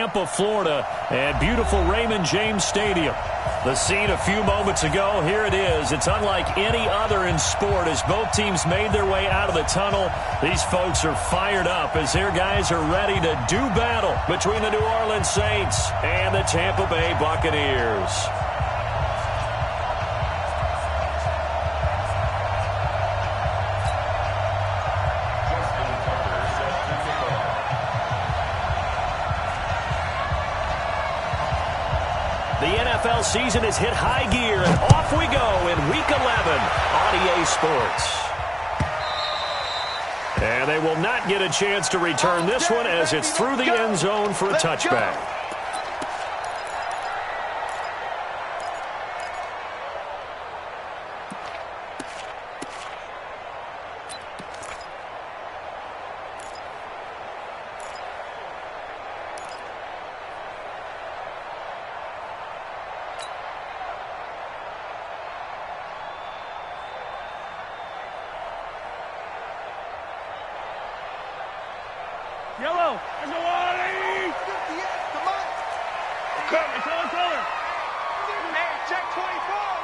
Tampa, Florida, and beautiful Raymond James Stadium. The scene a few moments ago, here it is. It's unlike any other in sport as both teams made their way out of the tunnel. These folks are fired up as their guys are ready to do battle between the New Orleans Saints and the Tampa Bay Buccaneers. The NFL season has hit high gear, and off we go in Week 11 on EA Sports. And they will not get a chance to return this one as it's through the end zone for a touchback. Yellow. There's a wally. Come on. It's color. Hey, check 24.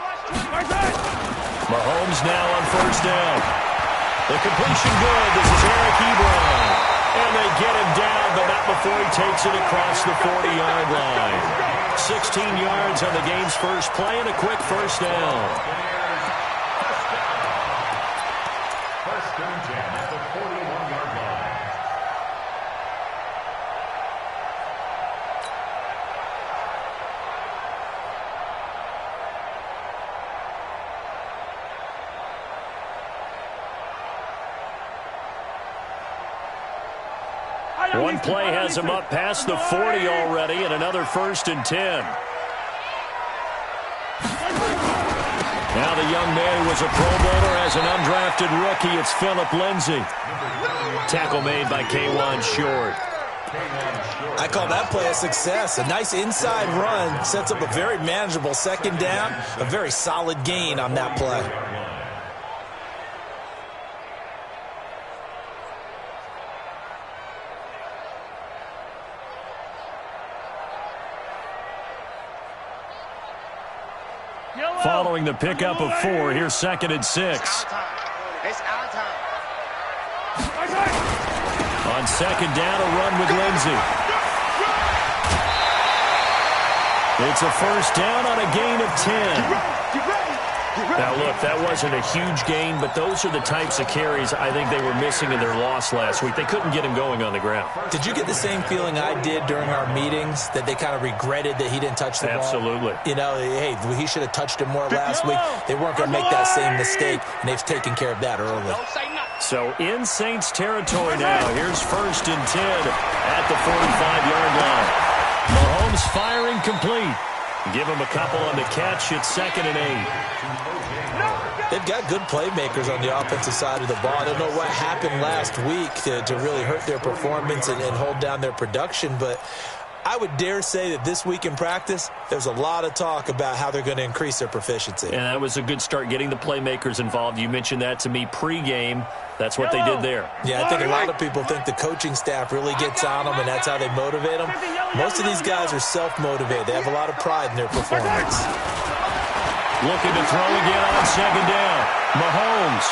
Watch 24. Mahomes now on first down. The completion good. This is Eric Ebron. And they get him down, but not before he takes it across the 40-yard line. 16 yards on the game's first play and a quick first down. First and 10 at the 41-yard line. One play has him up past the 40 already, and another first and 10. Now the young man who was a Pro Bowler as an undrafted rookie. It's Phillip Lindsay. Tackle made by K'Wan Short. I call that play a success. A nice inside run sets up a very manageable second down. A very solid gain on that play. Following the pickup of 4, here's second and 6. It's our time. On second down, a run with Lindsay. It's a first down on a gain of 10. Now, look, that wasn't a huge gain, but those are the types of carries I think they were missing in their loss last week. They couldn't get him going on the ground. Did you get the same feeling I did during our meetings, that they kind of regretted that he didn't touch the ball? Absolutely. You know, hey, he should have touched it more last week. They weren't going to make that same mistake, and they've taken care of that early. So in Saints territory now. Here's first and 10 at the 45-yard line. Mahomes firing complete. Give him a couple on the catch. It's second and 8. They've got good playmakers on the offensive side of the ball. I don't know what happened last week to really hurt their performance and hold down their production, but I would dare say that this week in practice, there's a lot of talk about how they're going to increase their proficiency. And that was a good start, getting the playmakers involved. You mentioned that to me pregame. That's what they did there. Yeah, I think a lot of people think the coaching staff really gets on them, and that's how they motivate them. Most of these guys are self-motivated. They have a lot of pride in their performance. Looking to throw again on second down. Mahomes.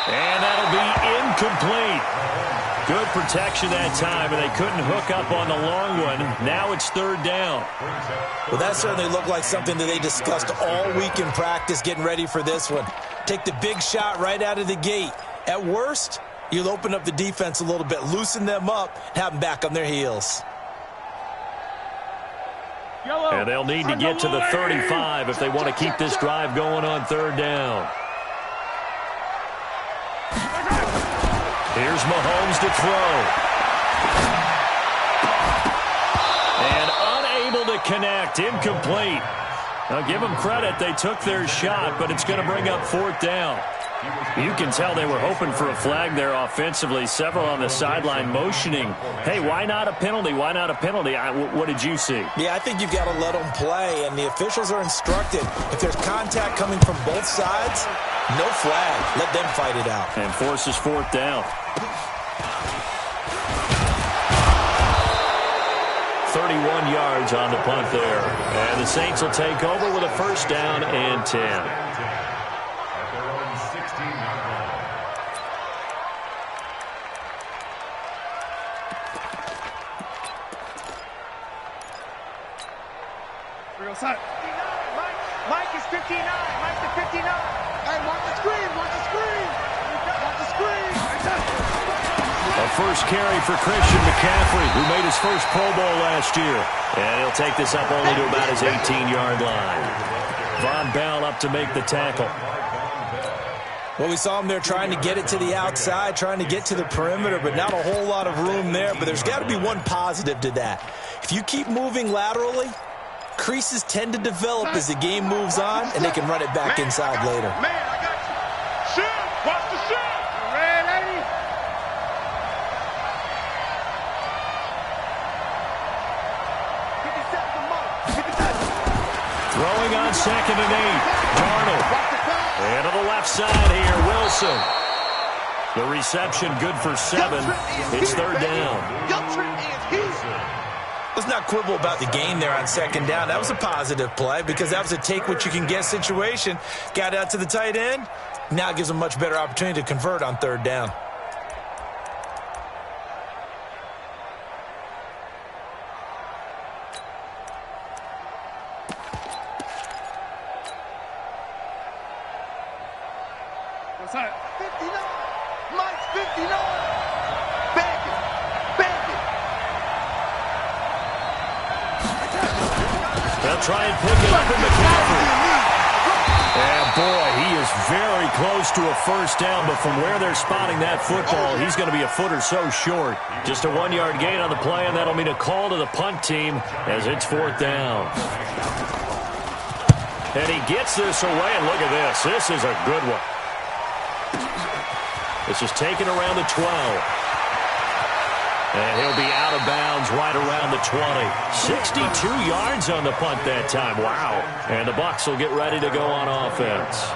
And that'll be incomplete. Good protection that time, and they couldn't hook up on the long one. Now it's third down. Well, that certainly looked like something that they discussed all week in practice, getting ready for this one. Take the big shot right out of the gate. At worst, you'll open up the defense a little bit, loosen them up, have them back on their heels. And they'll need to get to the 35 if they want to keep this drive going on third down. Here's Mahomes to throw. And unable to connect. Incomplete. Now, give them credit. They took their shot, but it's going to bring up fourth down. You can tell they were hoping for a flag there offensively. Several on the sideline motioning. Hey, why not a penalty? Why not a penalty? What did you see? Yeah, I think you've got to let them play, and the officials are instructed. If there's contact coming from both sides, no flag. Let them fight it out. And forces fourth down. 31 yards on the punt there. And the Saints will take over with a first down and 10. At their own 16-yard line. We're outside. 59. Mike is 59. Mike to 59. Hey, watch the screen. Watch the screen. Watch the screen. A first carry for Christian McCaffrey, who made his first Pro Bowl last year. And he'll take this up only to about his 18-yard line. Von Bell up to make the tackle. Well, we saw him there trying to get it to the outside, trying to get to the perimeter, but not a whole lot of room there. But there's got to be one positive to that. If you keep moving laterally, creases tend to develop as the game moves on, and they can run it back inside later. Man, I got you. Shoot. Watch the shoot. Ready? Throwing on 2nd and 8. Darnold. And to the left side here, Wilson. The reception good for 7. It's 3rd down. Let's not quibble about the gain there on 2nd down. That was a positive play because that was a take-what-you-can-get situation. Got out to the tight end. Now it gives them a much better opportunity to convert on 3rd down. What's that? 59. Mike's 59. Back it. Back it. They'll try and pick it up in McCaffrey. And boy, he is very close to a first down, but from where they're spotting that football, he's going to be a foot or so short. Just a 1-yard gain on the play, and that'll mean a call to the punt team as it's 4th down. And he gets this away, and look at this. This is a good one. This is taken around the 12. And he'll be out of bounds right around the 20. 62 yards on the punt that time. Wow. And the Bucs will get ready to go on offense.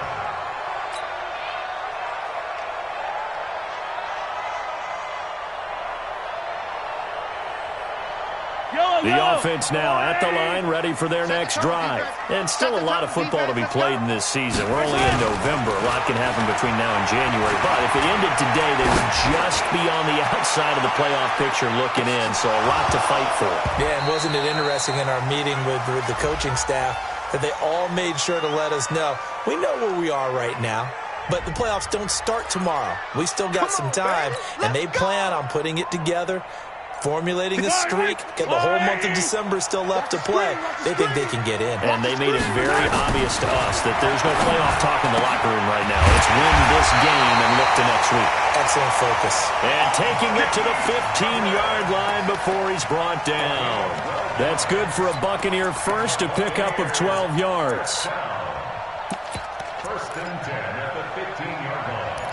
The offense now at the line, ready for their next drive. And still a lot of football to be played in this season. We're only in November. A lot can happen between now and January. But if it ended today, they would just be on the outside of the playoff picture looking in. So a lot to fight for. Yeah, and wasn't it interesting in our meeting with the coaching staff that they all made sure to let us know, we know where we are right now. But the playoffs don't start tomorrow. We still got some time, and they plan on putting it together, formulating a streak, got the whole month of December still left to play. They think they can get in. And they made it very obvious to us that there's no playoff talk in the locker room right now. It's win this game and look to next week. Excellent focus. And taking it to the 15-yard line before he's brought down. That's good for a Buccaneer first, a pickup of 12 yards. 1st and 10 at the 15-yard line.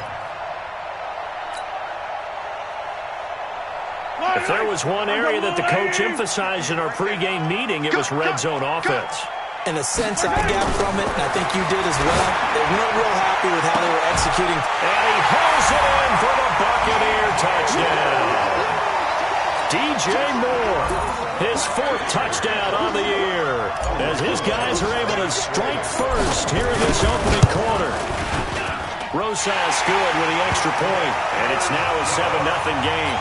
If there was one area that the coach emphasized in our pregame meeting, it was red zone offense. In a sense, I got from it, and I think you did as well, they weren't real happy with how they were executing. And he hauls it in for the Buccaneer touchdown. DJ Moore, his 4th touchdown on the year, as his guys are able to strike first here in this opening quarter. Rosas good with the extra point, and it's now a 7-0 game.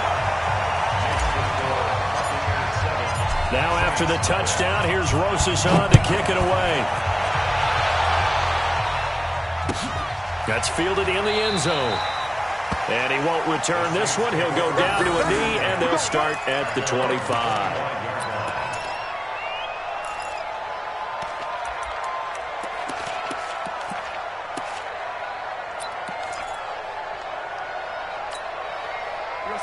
Now after the touchdown, here's Rosas on to kick it away. That's fielded in the end zone. And he won't return this one. He'll go down to a knee, and they'll start at the 25.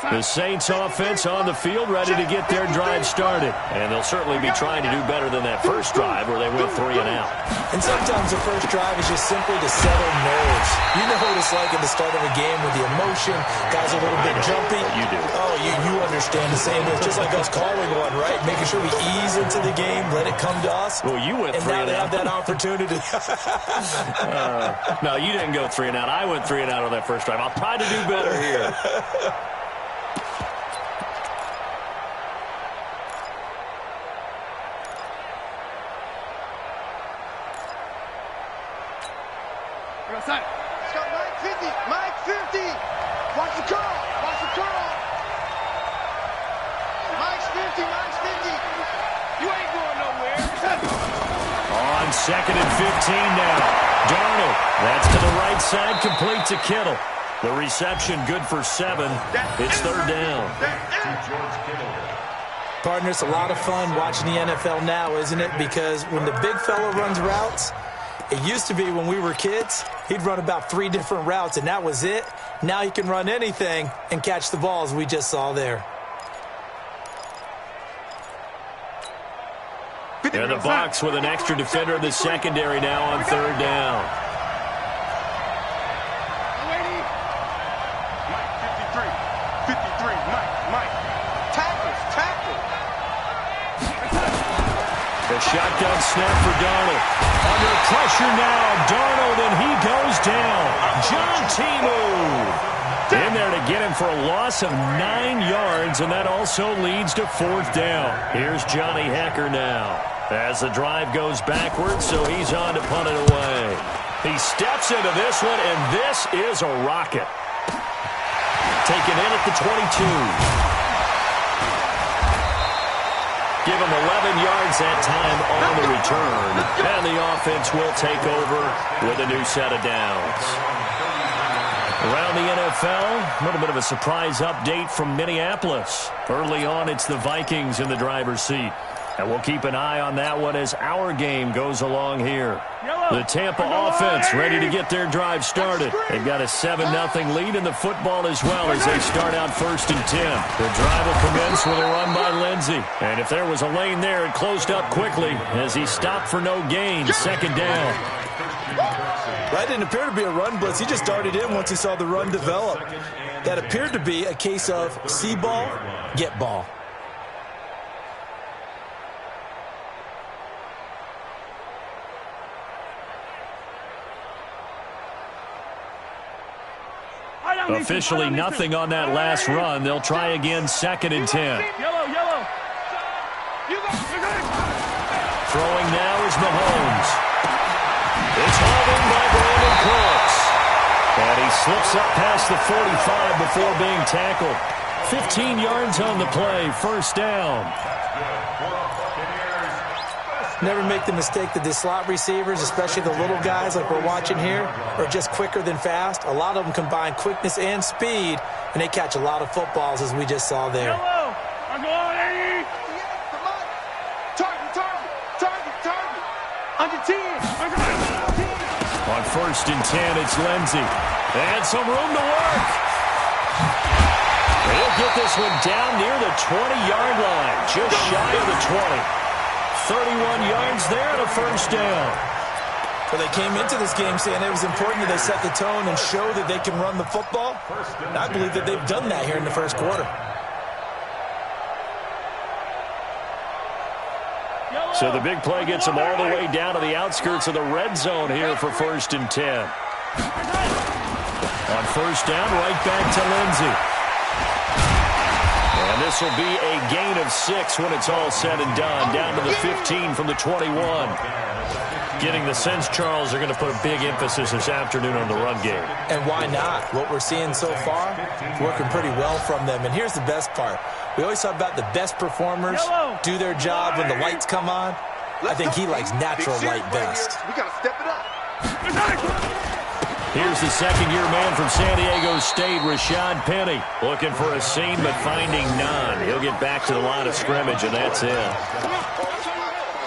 The Saints offense on the field, ready to get their drive started. And they'll certainly be trying to do better than that first drive where they went 3 and out. And sometimes the first drive is just simply to settle nerves. You know what it's like at the start of a game with the emotion. Guys are a little bit jumpy. You do. Oh, you understand the same. It's just like us calling one, right? Making sure we ease into the game, let it come to us. Well, you went 3 and out. And now they have that opportunity. No, you didn't go 3 and out. I went 3 and out on that first drive. I'll try to do better here. Let's go, Mike 50. Mike 50. Watch the curl. Watch the curl. Mike's 50. Mike's 50. You ain't going nowhere. On 2nd and 15 now. Darnold. That's to the right side, complete to Kittle. The reception good for 7. It's 3rd down. Partner, it's a lot of fun watching the NFL now, isn't it? Because when the big fella runs routes, it used to be when we were kids, he'd run about 3 different routes, and that was it. Now he can run anything and catch the balls we just saw there. In the box with an extra defender in the secondary now on 3rd down. Mike 53. Mike. Tackle. The shotgun snap for Darnold. Under pressure now, Darnold, and he goes down. John Timu in there to get him for a loss of 9 yards, and that also leads to 4th down. Here's Johnny Hecker now as the drive goes backwards, so he's on to punt it away. He steps into this one, and this is a rocket. Taken in at the 22. Give him 11 yards that time on the return. And the offense will take over with a new set of downs. Around the NFL, a little bit of a surprise update from Minneapolis. Early on, it's the Vikings in the driver's seat. And we'll keep an eye on that one as our game goes along here. The Tampa offense ready to get their drive started. They've got a 7-0 lead in the football as well as they start out 1st and 10. The drive will commence with a run by Lindsey. And if there was a lane there, it closed up quickly as he stopped for no gain. 2nd down. That didn't appear to be a run blitz. He just darted in once he saw the run develop. That appeared to be a case of see ball, get ball. Officially nothing on that last run. They'll try again 2nd and 10. Throwing now is Mahomes. It's hauled in by Brandon Cooks. And he slips up past the 45 before being tackled. 15 yards on the play. 1st down. Never make the mistake that the slot receivers, especially the little guys like we're watching here, are just quicker than fast. A lot of them combine quickness and speed, and they catch a lot of footballs, as we just saw there. Target. Under 10. On 1st and 10, it's Lindsey. And some room to work. He'll get this one down near the 20-yard line, just shy of the 20. 31 yards there and a 1st down. Well, they came into this game saying it was important that they set the tone and show that they can run the football. And I believe that they've done that here in the 1st quarter. So the big play gets them all the way down to the outskirts of the red zone here for 1st and 10. On 1st down, right back to Lindsey. And this will be a gain of 6 when it's all said and done. Down to the 15 from the 21. Getting the sense, Charles, they're going to put a big emphasis this afternoon on the run game. And why not? What we're seeing so far, working pretty well from them. And here's the best part. We always talk about the best performers do their job when the lights come on. I think he likes natural light best. We got to step it up. Here's the 2nd-year man from San Diego State, Rashad Penny. Looking for a seam, but finding none. He'll get back to the line of scrimmage, and that's it.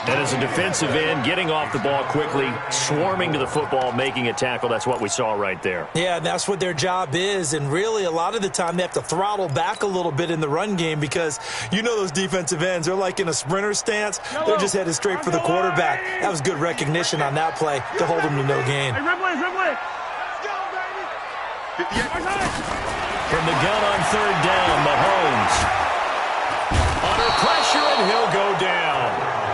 And as a defensive end, getting off the ball quickly, swarming to the football, making a tackle. That's what we saw right there. Yeah, that's what their job is. And really, a lot of the time, they have to throttle back a little bit in the run game because you know those defensive ends, they're like in a sprinter stance. They're just headed straight for the quarterback. That was good recognition on that play to hold them to no gain. From the gun on 3rd down, Mahomes. Under pressure, and he'll go down.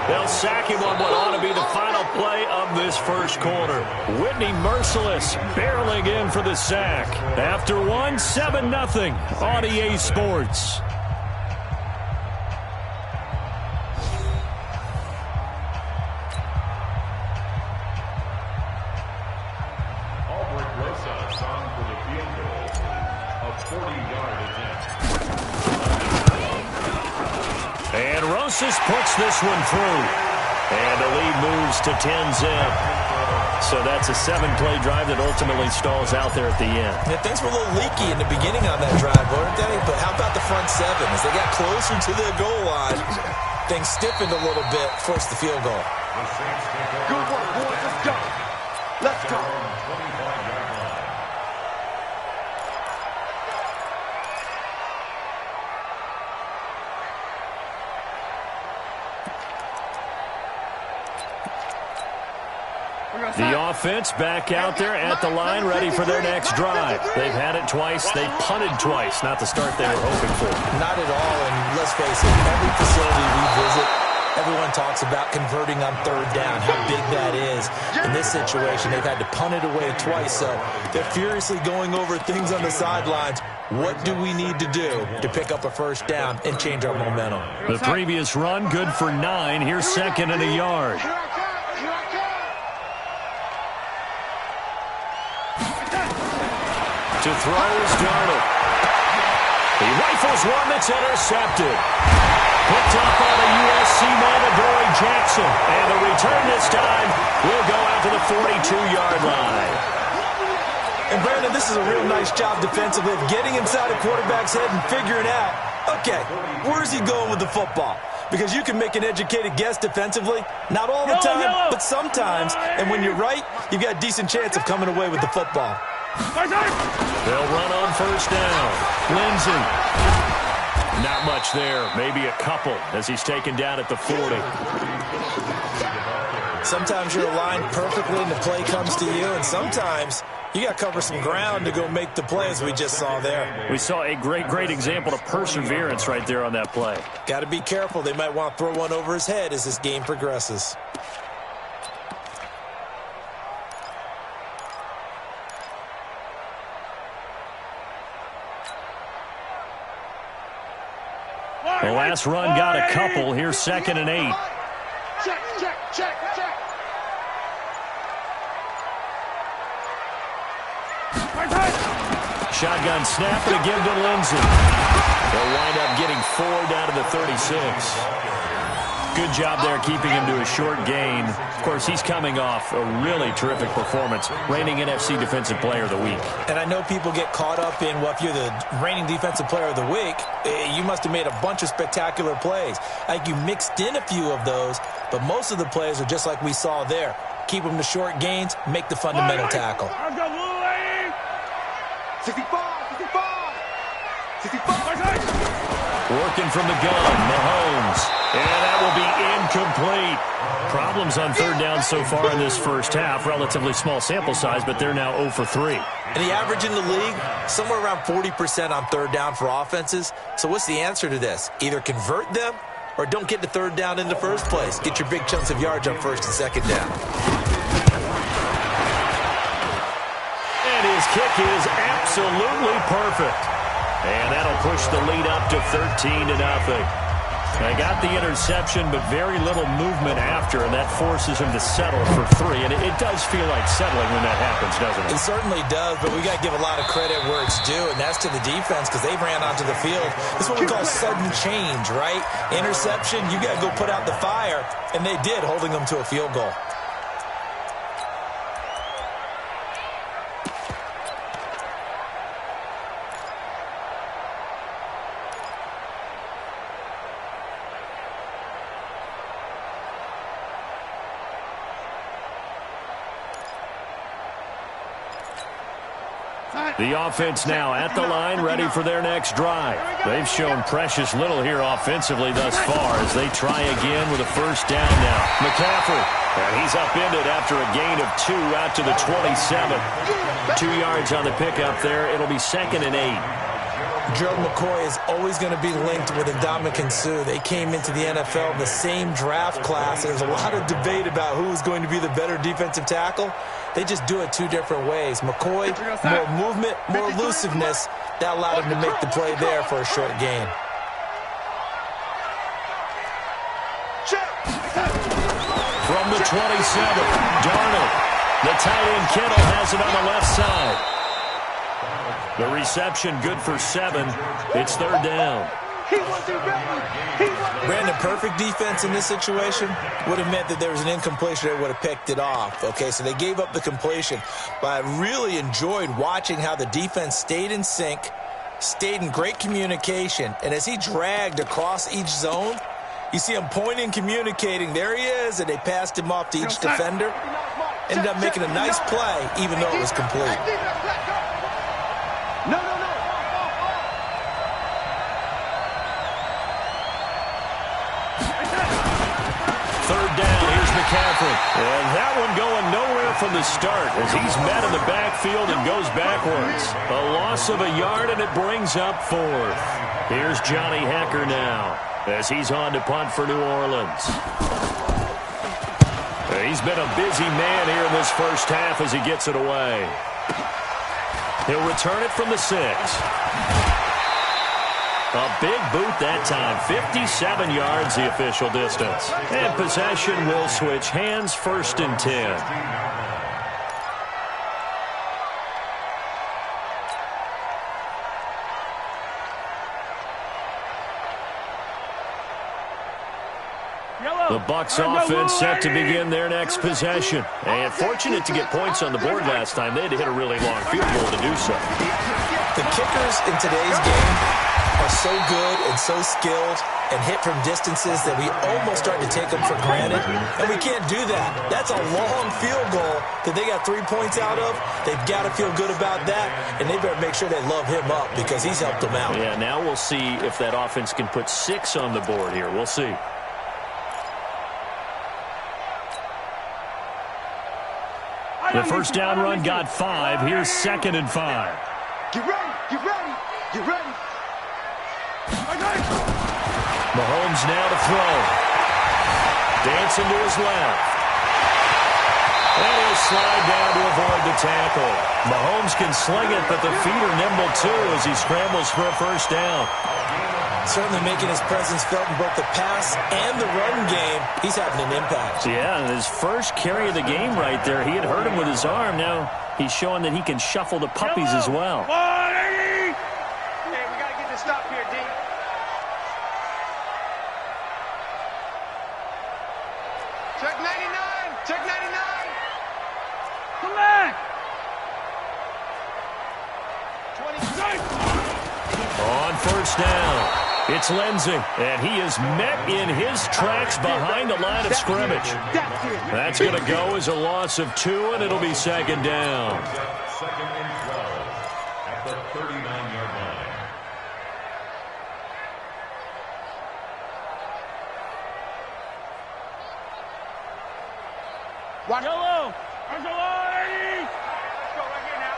They'll sack him on what ought to be the final play of this 1st quarter. Whitney Merciless barreling in for the sack. After one, 7-0 on EA Sports. And Rosas puts this one through. And the lead moves to 10 zip. So that's a 7-play drive that ultimately stalls out there at the end. Yeah, things were a little leaky in the beginning on that drive, weren't they? But how about the front seven? As they got closer to the goal line, things stiffened a little bit, forced the field goal. Good work, boys. Let's go. Let's go. The offense back out there at the line, ready for their next drive. They've had it twice. They've punted twice. Not the start they were hoping for. Not at all, and let's face it, every facility we visit, everyone talks about converting on third down, how big that is. In this situation, they've had to punt it away twice, so they're furiously going over things on the sidelines. What do we need to do to pick up a first down and change our momentum? The previous run, good for 9. Here's 2nd and a yard. To throw is Darnold. He rifles one that's intercepted. Picked up on a USC man, Adoree Jackson. And the return this time will go out to the 42-yard line. And Brandon, this is a real nice job defensively of getting inside a quarterback's head and figuring out, okay, where's he going with the football? Because you can make an educated guess defensively, not all the time, but sometimes. And when you're right, you've got a decent chance of coming away with the football. They'll run on first down. Lindsey. Not much there. Maybe a couple as he's taken down at the 40. Sometimes you're aligned perfectly and the play comes to you, and sometimes you got to cover some ground to go make the play, as we just saw there. We saw a great example of perseverance right there on that play. Got to be careful. They might want to throw one over his head as this game progresses. The last run got a couple. Here's 2nd and 8. Check. Shotgun snap and a give to Lindsey. They'll wind up getting 4 down to the 36. Good job there keeping him to a short gain. Of course, he's coming off a really terrific performance, reigning NFC Defensive Player of the Week. And I know people get caught up in, well, if you're the reigning Defensive Player of the Week, you must have made a bunch of spectacular plays. Like you mixed in a few of those, but most of the plays are just like we saw there. Keep them to short gains, make the fundamental tackle. 65. Working from the gun, Mahomes. And that will be incomplete. Problems on third down so far in this first half. Relatively small sample size, but they're now 0 for 3. And the average in the league, somewhere around 40% on third down for offenses. So what's the answer to this? Either convert them or don't get to third down in the first place. Get your big chunks of yards on first and second down. And his kick is absolutely perfect. And that'll push the lead up to 13-0. They got the interception, but very little movement after, and that forces him to settle for 3. And it does feel like settling when that happens, doesn't it? It certainly does, but we got to give a lot of credit where it's due, and that's to the defense because they ran onto the field. This is what we call sudden change, right? Interception, you got to go put out the fire, and they did, holding them to a field goal. The offense now at the line, ready for their next drive. They've shown precious little here offensively thus far as they try again with a first down now. McCaffrey, and he's upended after a gain of 2 out to the 27. 2 yards on the pickup there. It'll be 2nd and 8. Gerald McCoy is always going to be linked with Ndamukong Suh. They came into the NFL in the same draft class. There's a lot of debate about who is going to be the better defensive tackle. They just do it 2 different ways. McCoy, more movement, more elusiveness. That allowed him to make the play there for a short gain. From the 27, Darnold. The tight end Kittle has it on the left side. The reception good for 7. It's third down. He wasn't ready. He wasn't Brandon, ready. perfect defense in this situation would have meant that there was an incompletion that would have picked it off. Okay, so they gave up the completion. But I really enjoyed watching how the defense stayed in sync, stayed in great communication, and as he dragged across each zone, you see him pointing, communicating. There he is, and they passed him off to each defender. Ended up making a nice play, even though it was complete. No. Third down, here's McCaffrey. And that one going nowhere from the start as he's met in the backfield and goes backwards. A loss of a yard, and it brings up fourth. Here's Johnny Hekker now as he's on to punt for New Orleans. He's been a busy man here in this first half as he gets it away. He'll return it from the 6. A big boot that time. 57 yards the official distance. And possession will switch hands, 1st and 10. The Bucs offense set to begin their next possession. And fortunate to get points on the board last time. They had to hit a really long field goal to do so. The kickers in today's game are so good and so skilled and hit from distances that we almost start to take them for granted. And we can't do that. That's a long field goal that they got 3 points out of. They've got to feel good about that, and they better make sure they love him up because he's helped them out. Yeah, now we'll see if that offense can put 6 on the board here. We'll see. The first down run got 5. Here's 2nd and 5. Get ready. Get ready. Get ready. Mahomes now to throw. Dancing to his left. And he'll slide down to avoid the tackle. Mahomes can sling it, but the feet are nimble too as he scrambles for a first down. Certainly making his presence felt in both the pass and the run game. He's having an impact. Yeah, and his first carry of the game right there, he had hurt him with his arm. Now he's showing that he can shuffle the puppies as well. Hey, we got to get this stop here, D. Check 99. Check 99. Come back. 20. On first down. It's Lindsey, and he is met in his tracks behind the line of scrimmage. That's going to go as a loss of 2, and it'll be 2nd down. 2nd and 12 at the 39-yard line. Watch. Yellow. Let's go right here now.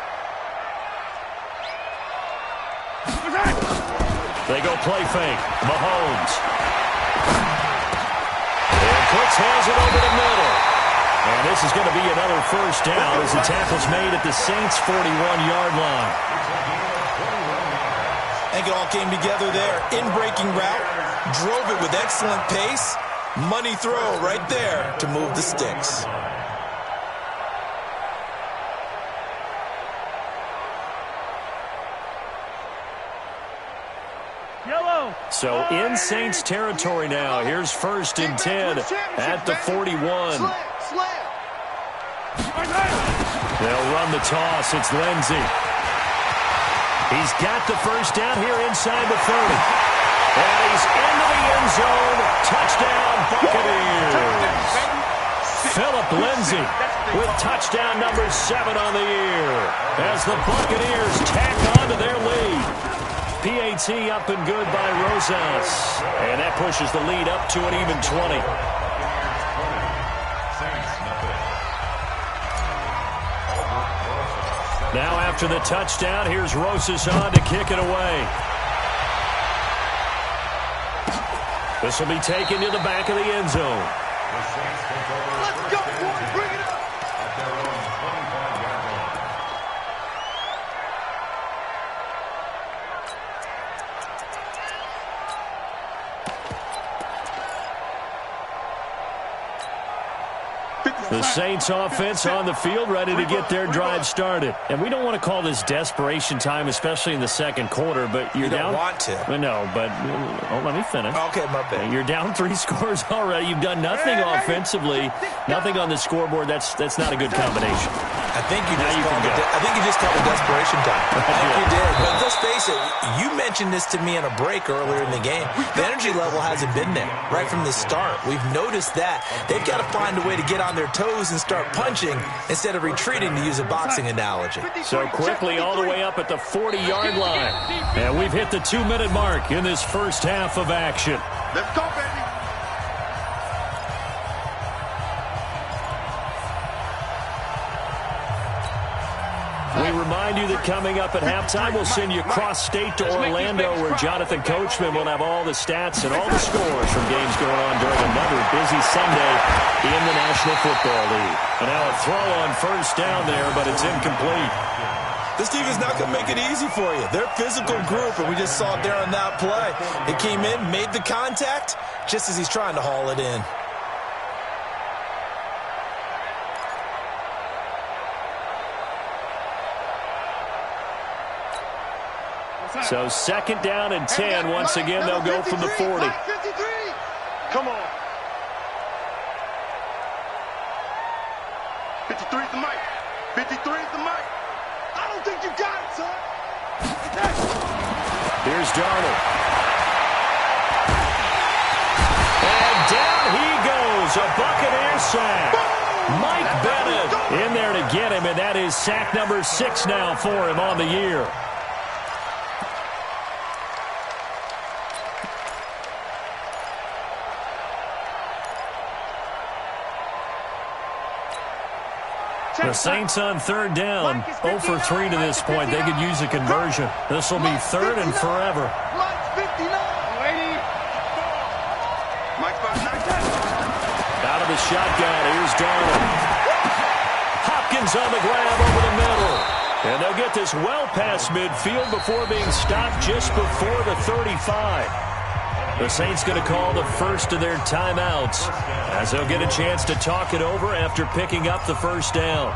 They go play fake. Mahomes. And Cooks has it over the middle. And this is going to be another first down as the tackle's made at the Saints' 41-yard line. I think it all came together there. In-breaking route, drove it with excellent pace. Money throw right there to move the sticks. So in Saints territory now. Here's 1st and 10 at the 41. They'll run the toss. It's Lindsey. He's got the first down here inside the 30. And he's into the end zone. Touchdown, Buccaneers. Philip Lindsey with touchdown number 7 on the year as the Buccaneers tack on to their lead. PAT up and good by Rosas. And that pushes the lead up to an even 20. Now after the touchdown, here's Rosas on to kick it away. This will be taken to the back of the end zone. Let's go, boys. Bring it up. At their own 25-yard line. The Saints offense on the field, ready to get their drive started. And we don't want to call this desperation time, especially in the second quarter, but you're down. You don't want to. No, but let me finish. Okay, my bad. You're down 3 scores already. You've done nothing offensively, nothing on the scoreboard. That's not a good combination. I think you just called it desperation time. I think you did. But let's face it, you mentioned this to me in a break earlier in the game. The energy level hasn't been there right from the start. We've noticed that. They've got to find a way to get on their toes and start punching instead of retreating, to use a boxing analogy. So quickly all the way up at the 40-yard line. And we've hit the 2-minute mark in this first half of action. Let's go, baby. We remind you that coming up at halftime, we'll send you cross-state to Orlando, where Jonathan Coachman will have all the stats and all the scores from games going on during another busy Sunday in the National Football League. And now a throw on first down there, but it's incomplete. This team is not going to make it easy for you. They're a physical group, and we just saw it there on that play. It came in, made the contact, just as he's trying to haul it in. So second down and 10. Once again, they'll go from the 40. Come on. 53 is the mic. 53 is the mic. I don't think you got it, son. Here's Darnold. And down he goes. A Buccaneer sack. Mike Bennett in there to get him, and that is sack number 6 now for him on the year. The Saints on third down, 0 for 3 to this point. They could use a conversion. This will be third and forever. Out of the shotgun, here's Darnold. Hopkins on the grab over the middle. And they'll get this well past midfield before being stopped just before the 35. The Saints going to call the first of their timeouts as they'll get a chance to talk it over after picking up the first down.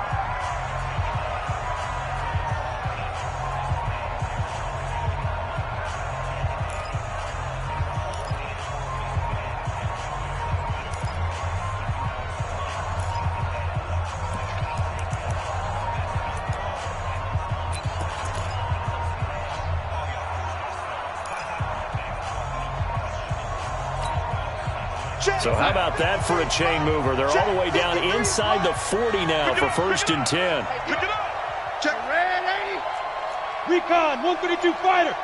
So how about that for a chain mover? They're all the way down inside the 40 now for first and 10. Pick it up. Check. Red 80. Recon, 132 fighter.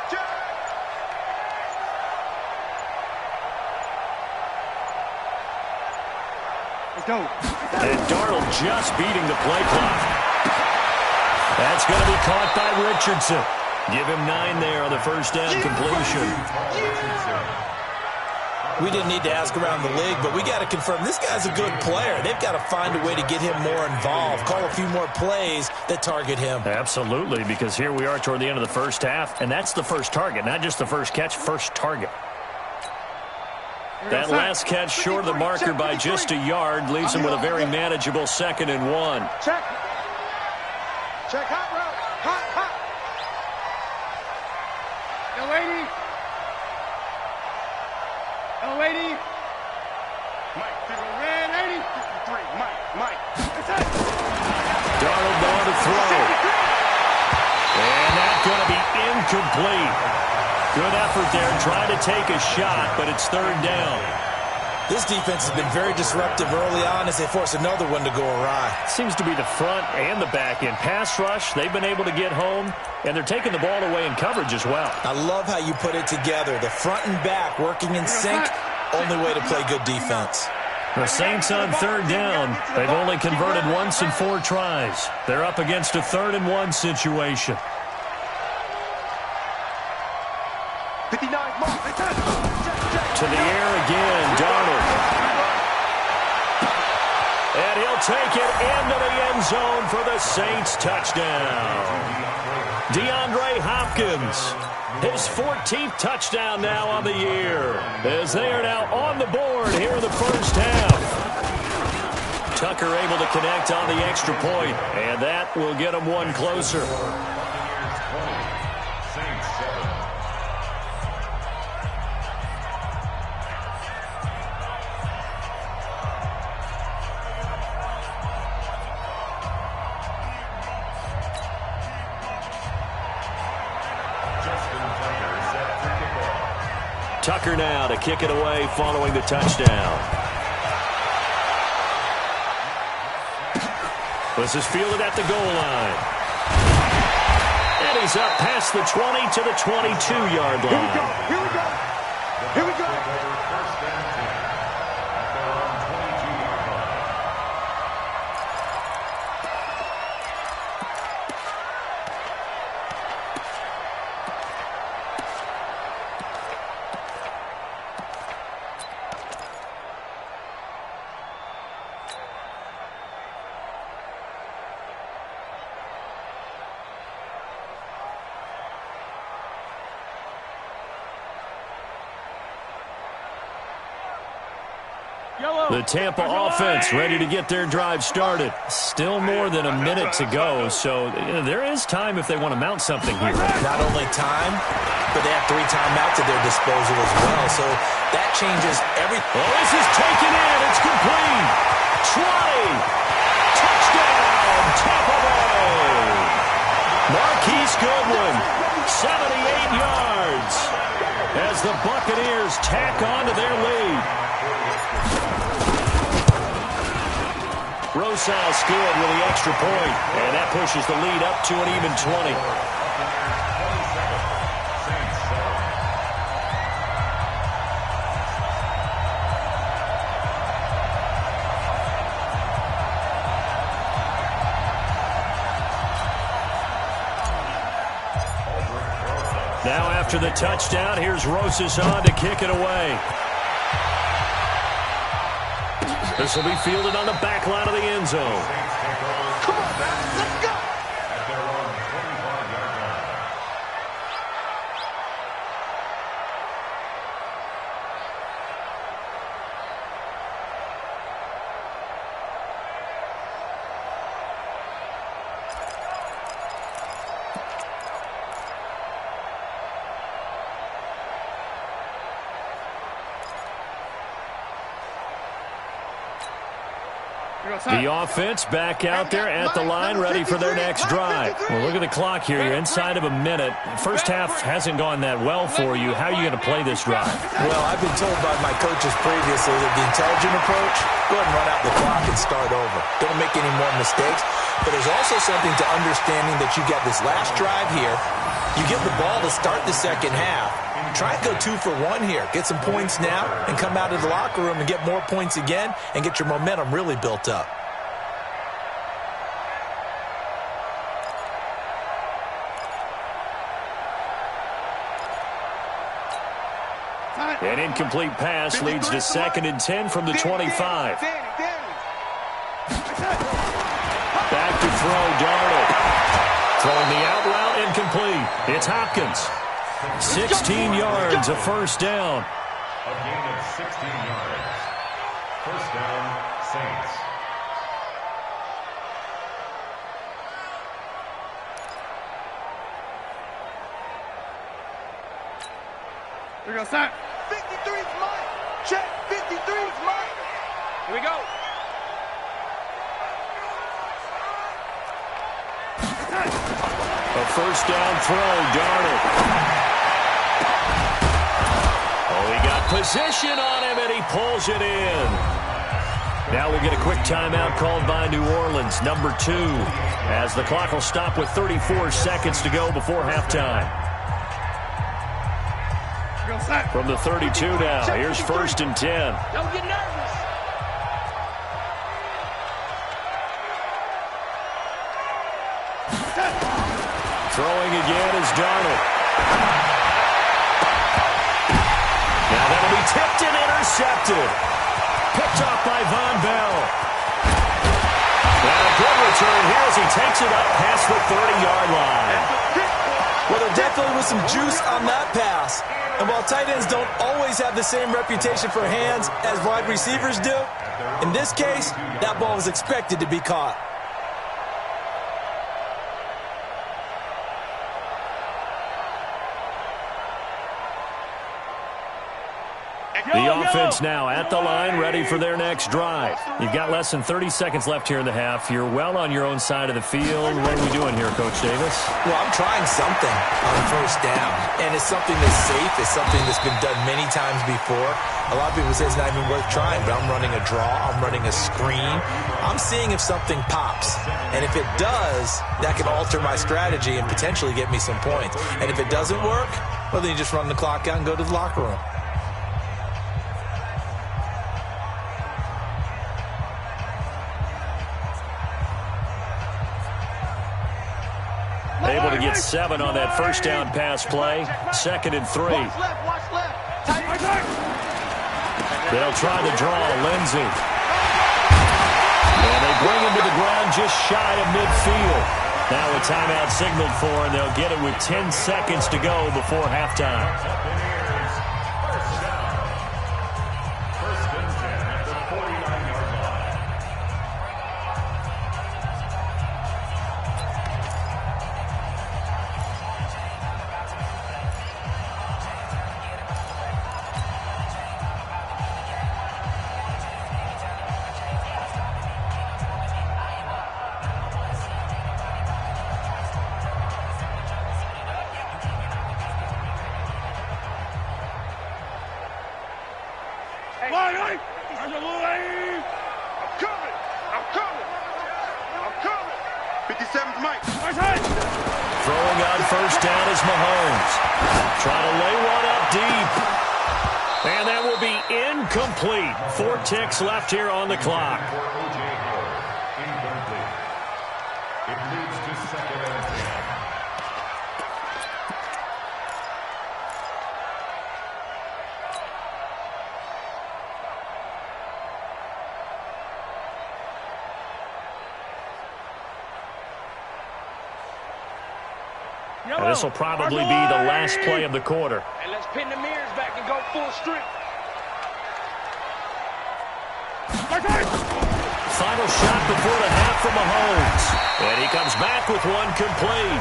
Check. Let's go. And Darnold just beating the play clock. That's going to be caught by Richardson. Give him 9 there on the first down completion. We didn't need to ask around the league, but we got to confirm this guy's a good player. They've got to find a way to get him more involved, call a few more plays that target him. Absolutely, because here we are toward the end of the first half, and that's the first target, not just the first catch, first target. That last catch short of the marker by just a yard leaves him with a very manageable 2nd and 1. Check. Check hot route. Hot. Yo, lady. Lady. Mike, red 80. 53. Mike. That's it. Darnold going to throw. And that's going to be incomplete. Good effort there, trying to take a shot, but it's third down. This defense has been very disruptive early on as they force another one to go awry. Seems to be the front and the back end. Pass rush, they've been able to get home, and they're taking the ball away in coverage as well. I love how you put it together. The front and back working in sync, only way to play good defense. The Saints on third down. They've only converted once in 4 tries. They're up against a 3rd and 1 situation. 59 mark. To the air again, Darnold. And he'll take it into the end zone for the Saints touchdown. DeAndre Hopkins, his 14th touchdown now on the year, as they are now on the board here in the first half. Tucker able to connect on the extra point, and that will get them one closer. Tucker now to kick it away following the touchdown. This is fielded at the goal line. And he's up past the 20 to the 22-yard line. Here we go. Here we go. The Tampa offense ready to get their drive started. Still more than a minute to go, so there is time if they want to mount something here. Not only time, but they have 3 timeouts at their disposal as well, so that changes everything. Oh, this is taken in. It's complete. 20. Touchdown, Tampa Bay. Marquise Goodwin, 78 yards, as the Buccaneers tack on to their lead. Rosal scored with the extra point, and that pushes the lead up to an even 20. Now after the touchdown, here's Rosas on to kick it away. This will be fielded on the back line of the end zone. Come on, man. Let's go. At their own 25-yard line. The offense back out there at the line, ready for their next drive. Well, look at the clock here. You're inside of a minute. First half hasn't gone that well for you. How are you going to play this drive? Well, I've been told by my coaches previously that the intelligent approach, go ahead and run out the clock and start over. Don't make any more mistakes. But there's also something to understanding that you got this last drive here. You get the ball to start the second half. Try and go 2 for 1 here. Get some points now and come out of the locker room and get more points again and get your momentum really built up. An incomplete pass leads to 2nd and 10 from the 25. Back to throw, Darnold. Throwing the out route, incomplete. It's Hopkins. 16 yards, a first down. A gain of 16 yards. First down, Saints. Here we go, son. 53's mine. Check. 53's mine. Here we go. A first down throw, Darnold. Oh, he got position on him, and he pulls it in. Now we'll get a quick timeout called by New Orleans, number 2, as the clock will stop with 34 seconds to go before halftime. From the 32 now, here's 1st and 10. Don't get nervous. Throwing again is Darnold. Now that'll be tipped and intercepted. Picked off by Von Bell. And a good return here as he takes it up past the 30-yard line. Well, there definitely was some juice on that pass. And while tight ends don't always have the same reputation for hands as wide receivers do, in this case, that ball was expected to be caught. The offense now at the line, ready for their next drive. You've got less than 30 seconds left here in the half. You're well on your own side of the field. What are we doing here, Coach Davis? Well, I'm trying something on first down, and it's something that's safe. It's something that's been done many times before. A lot of people say it's not even worth trying, but I'm running a draw. I'm running a screen. I'm seeing if something pops, and if it does, that can alter my strategy and potentially get me some points. And if it doesn't work, well, then you just run the clock out and go to the locker room. Able to get 7 on that first down pass play. 2nd and 3. Watch left. They'll try to draw Lindsey. And they bring him to the ground just shy of midfield. Now a timeout signaled for, and they'll get it with 10 seconds to go before halftime. Throwing on first down is Mahomes. Trying to lay one up deep. And that will be incomplete. 4 ticks left here on the clock. It leads to 2nd and 10. And this will probably be the last play of the quarter. And let's pin the mirrors back and go full strength. Final shot before the half from Mahomes. And he comes back with one complete.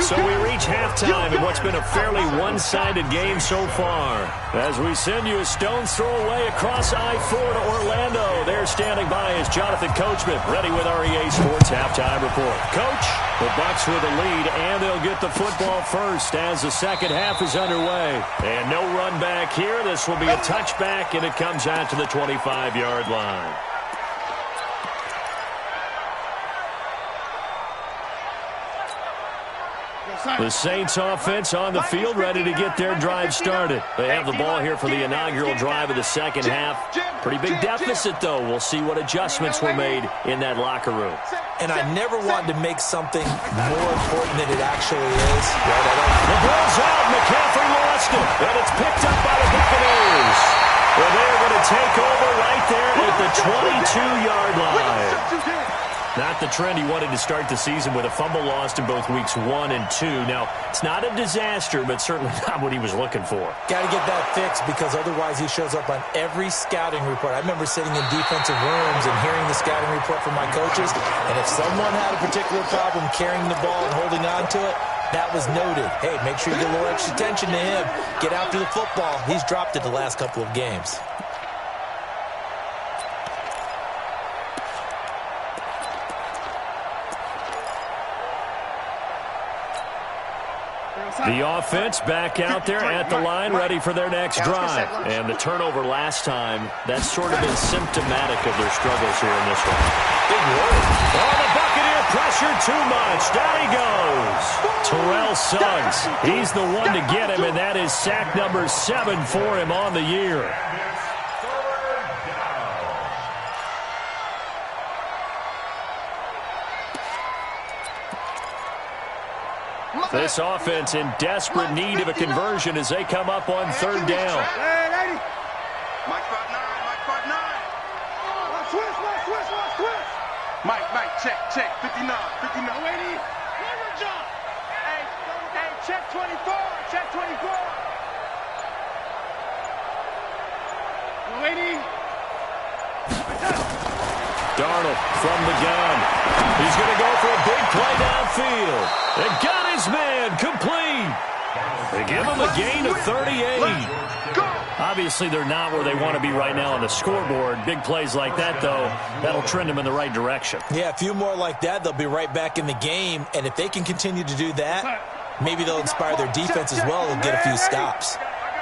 So we reach halftime in what's been a fairly one-sided game so far. As we send you a stone's throw away across I-4 to Orlando. There standing by is Jonathan Coachman, ready with REA Sports Halftime Report. Coach, the Bucs with the lead, and they'll get the football first as the second half is underway. And no run back here. This will be a touchback, and it comes out to the 25-yard line. The Saints offense on the field, ready to get their drive started. They have the ball here for the inaugural drive of the second half. Pretty big deficit, though. We'll see what adjustments were made in that locker room. And I never wanted to make something more important than it actually is. The ball's out. McCaffrey lost it. And it's picked up by the Buccaneers. Well, they're going to take over right there at the 22-yard line. Not the trend he wanted to start the season with a fumble lost in both weeks 1 and 2. Now, it's not a disaster, but certainly not what he was looking for. Got to get that fixed because otherwise he shows up on every scouting report. I remember sitting in defensive rooms and hearing the scouting report from my coaches, and if someone had a particular problem carrying the ball and holding on to it, that was noted. Hey, make sure you get a little extra attention to him. Get after the football. He's dropped it the last couple of games. The offense back out there at the line, ready for their next drive. And the turnover last time, that's sort of been symptomatic of their struggles here in this one. Big word. Oh, the Buccaneer pressure too much. Down he goes. Terrell Suggs, he's the one to get him, and that is sack number 7 for him on the year. This offense in desperate need of a conversion as they come up on 3rd down. Hey, lady. Mike 5'9", Mike 5'9". Switch. Mike, check, 59. Lady, jump. Hey, Check 24. Check 24. Lady. Darnold from the gun. He's going to go for a big play downfield. They got his man complete. They give him a gain of 38. Obviously, they're not where they want to be right now on the scoreboard. Big plays like that, though, that'll trend them in the right direction. Yeah, a few more like that, they'll be right back in the game. And if they can continue to do that, maybe they'll inspire their defense as well and get a few stops.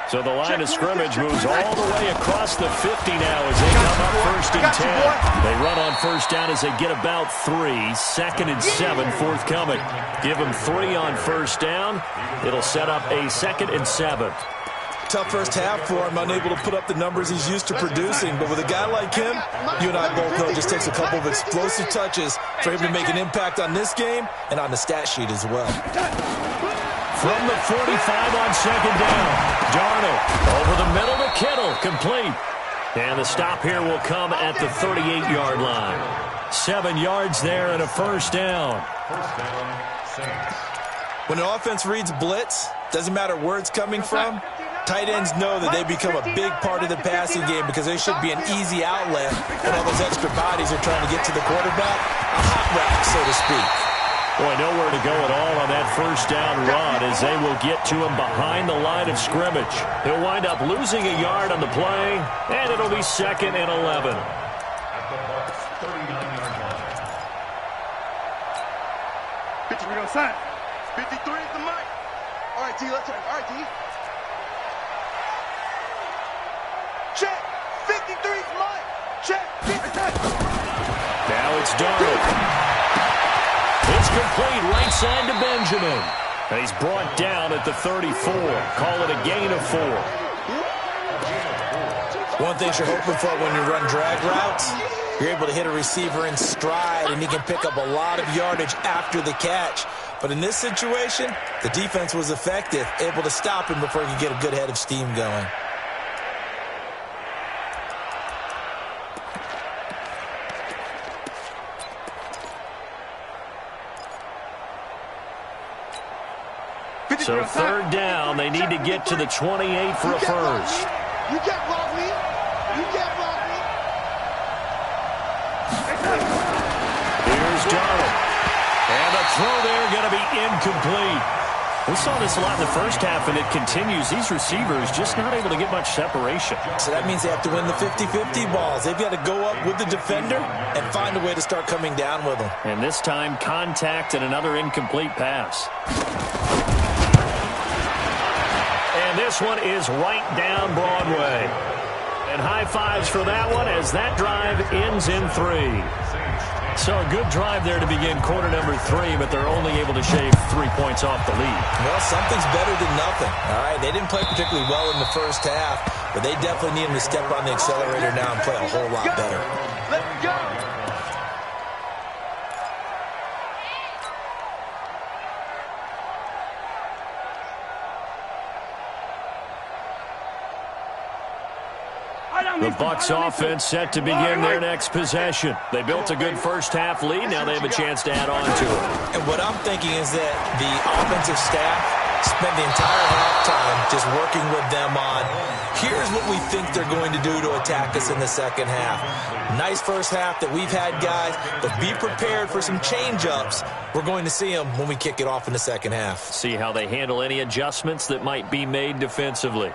So the line of scrimmage moves all the way across the 50 now as they come up 1st and 10. They run on first down as they get about 3. 2nd and 7 forthcoming. Give them 3 on first down. It'll set up a 2nd and 7. Tough first half for him, unable to put up the numbers he's used to producing. But with a guy like him, you and I both know it just takes a couple of explosive touches for him to make an impact on this game and on the stat sheet as well. From the 45 on 2nd down. Darnold over the middle to Kittle, complete. And the stop here will come at the 38-yard line. 7 yards there and a first down. When an offense reads blitz, doesn't matter where it's coming from, tight ends know that they become a big part of the passing game because they should be an easy outlet when all those extra bodies are trying to get to the quarterback. A hot rack, so to speak. Boy, nowhere to go at all on that first down run as they will get to him behind the line of scrimmage. He'll wind up losing a yard on the play, and it'll be 2nd and 11. At the Bucs 39-yard line. 53 on side. 53 is the mic. All right, D, let's try. All right, D. Check. 53 is mic. Check. 53. Now it's Darnold. It's complete right side to Benjamin. And he's brought down at the 34. Call it a gain of 4. One thing you're hoping for when you run drag routes, you're able to hit a receiver in stride, and he can pick up a lot of yardage after the catch. But in this situation, the defense was effective, able to stop him before he could get a good head of steam going. So 3rd down, they need to get to the 28 for a first. You can't block me. You can't block me. Here's Darnold. And the throw there going to be incomplete. We saw this a lot in the first half, and it continues. These receivers just not able to get much separation. So that means they have to win the 50-50 balls. They've got to go up with the defender and find a way to start coming down with them. And this time, contact and another incomplete pass. And this one is right down Broadway. And high fives for that one as that drive ends in 3. So a good drive there to begin quarter number 3, but they're only able to shave 3 points off the lead. Well, something's better than nothing. All right, they didn't play particularly well in the first half, but they definitely need them to step on the accelerator now and play a whole lot better. Let's go. The Bucs offense set to begin their next possession. They built a good first half lead. Now they have a chance to add on to it. And what I'm thinking is that the offensive staff spent the entire halftime just working with them on, here's what we think they're going to do to attack us in the second half. Nice first half that we've had, guys, but be prepared for some change-ups. We're going to see them when we kick it off in the second half. See how they handle any adjustments that might be made defensively.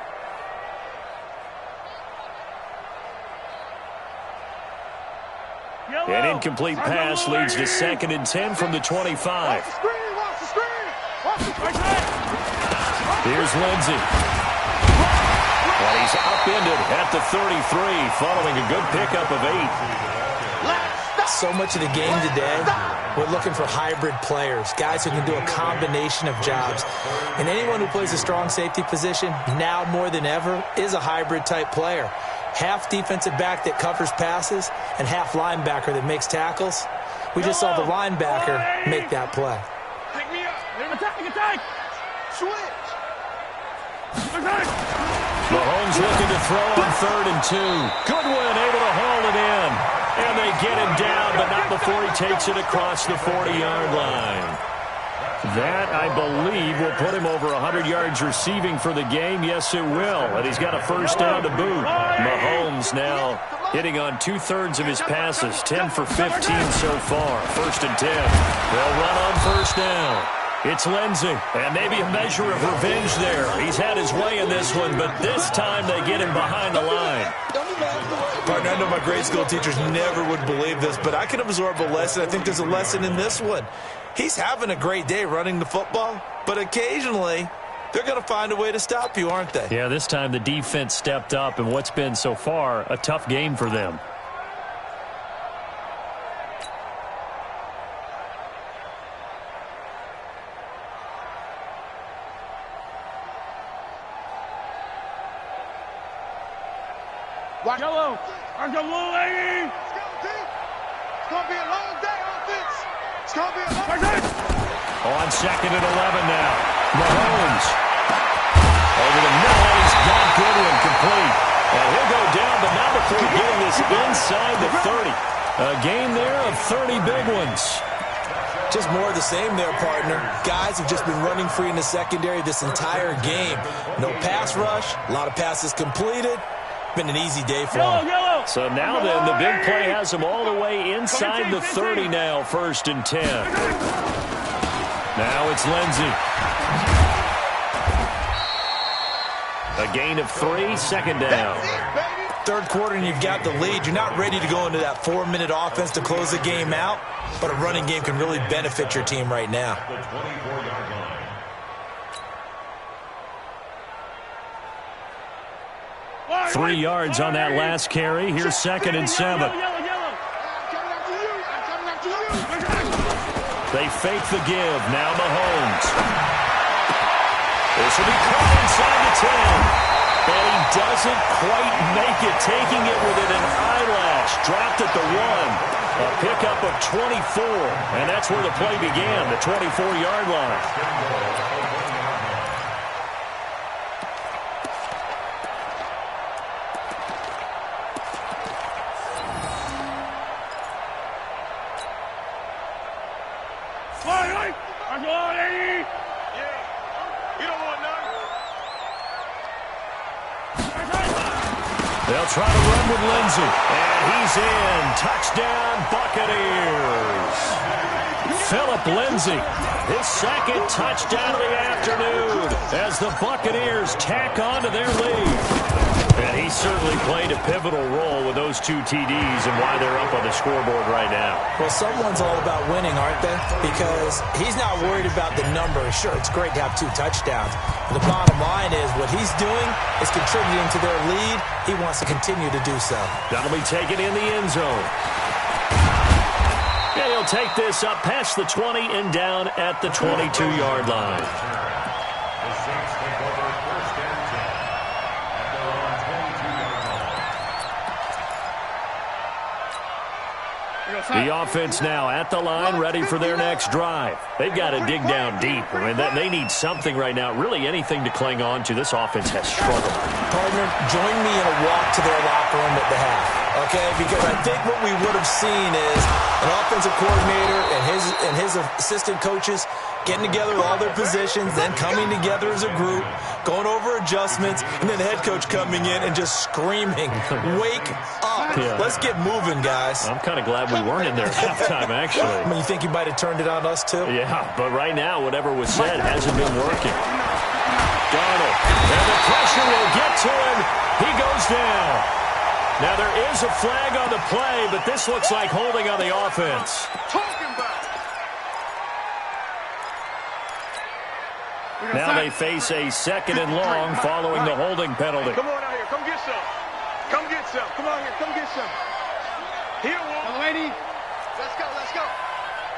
An incomplete pass leads to 2nd and 10 from the 25. Watch the screen, watch the screen. Watch the screen. Here's Lindsey. And he's upended at the 33 following a good pickup of 8. So much of the game today, we're looking for hybrid players, guys who can do a combination of jobs. And anyone who plays a strong safety position, now more than ever, is a hybrid type player. Half defensive back that covers passes and half linebacker that makes tackles. We just saw the linebacker make that play. Pick me up. Attack. Switch. Mahomes looking to throw on 3rd and 2. Goodwin able to haul it in. And they get him down, but not before he takes it across the 40-yard line. That, I believe, will put him over 100 yards receiving for the game. Yes, it will. And he's got a first down to boot. Mahomes now hitting on 2/3 of his passes. 10 for 15 so far. 1st and 10. They'll run on first down. It's Lindsey. And maybe a measure of revenge there. He's had his way in this one, but this time they get him behind the line. Partner, I know my grade school teachers never would believe this, but I can absorb a lesson. I think there's a lesson in this one. He's having a great day running the football, but occasionally they're going to find a way to stop you, aren't they? Yeah, this time the defense stepped up in what's been so far a tough game for them. Watch yellow. There's a blue lady. It's going to be a long day, offense. It's going to be a long day. On 2nd and 11 now. Mahomes. Over the middle. He's got Goodwin complete. And he'll go down, but not before getting this inside the 30. A game there of 30 big ones. Just more of the same there, partner. Guys have just been running free in the secondary this entire game. No pass rush. A lot of passes completed. Been an easy day for him. So now then, the big play has him all the way inside the 30 now, 1st and 10. Now it's Lindsey. A gain of 3, 2nd down. 3rd quarter and you've got the lead. You're not ready to go into that 4-minute offense to close the game out, but a running game can really benefit your team right now. 3 yards on that last carry. Here's 2nd and 7. They fake the give. Now Mahomes. This will be caught inside the 10. And he doesn't quite make it, taking it within an eyelash. Dropped at the 1. A pickup of 24. And that's where the play began, the 24-yard line. They'll try to run with Lindsey. And he's in. Touchdown, Buccaneers. Philip Lindsey, his 2nd touchdown of the afternoon as the Buccaneers tack on to their lead. And he certainly played a pivotal role with those 2 TDs and why they're up on the scoreboard right now. Well, someone's all about winning, aren't they? Because he's not worried about the number. Sure, it's great to have 2 touchdowns. But the bottom line is what he's doing is contributing to their lead. He wants to continue to do so. That'll be taken in the end zone. Yeah, he'll take this up past the 20 and down at the 22-yard line. The offense now at the line, ready for their next drive. They've got to dig down deep. I mean, they need something right now, really anything to cling on to. This offense has struggled. Partner, join me in a walk to their locker room at the half, okay? Because I think what we would have seen is an offensive coordinator and his assistant coaches getting together with all their positions, then coming together as a group, going over adjustments, and then the head coach coming in and just screaming, wake up. Yeah. Let's get moving, guys. I'm kind of glad we weren't in there at halftime, actually. I mean, you think you might have turned it on us, too? Yeah, but right now, whatever was said hasn't been working. Darnold, and the pressure will get to him. He goes down. Now, there is a flag on the play, but this looks like holding on the offense. Now they face a 2nd and long following the holding penalty. Come on out here. Come get some. Come get some. Come on here. Come get some. Here, young lady. Let's go. Let's go.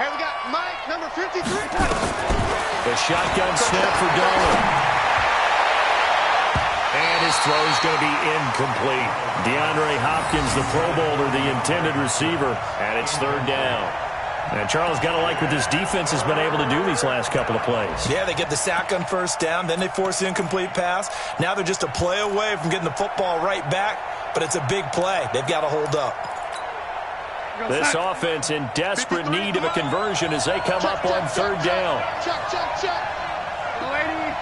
Hey, we got Mike, number 53. The shotgun snap for Darnold. And his throw is going to be incomplete. DeAndre Hopkins, the Pro Bowler, the intended receiver, and it's 3rd down. And Charles, got to like what this defense has been able to do these last couple of plays. Yeah, they get the sack on 1st down, then they force the incomplete pass. Now they're just a play away from getting the football right back, but it's a big play. They've got to hold up. This offense in desperate need of a conversion as they come up on third down. Check. Lady.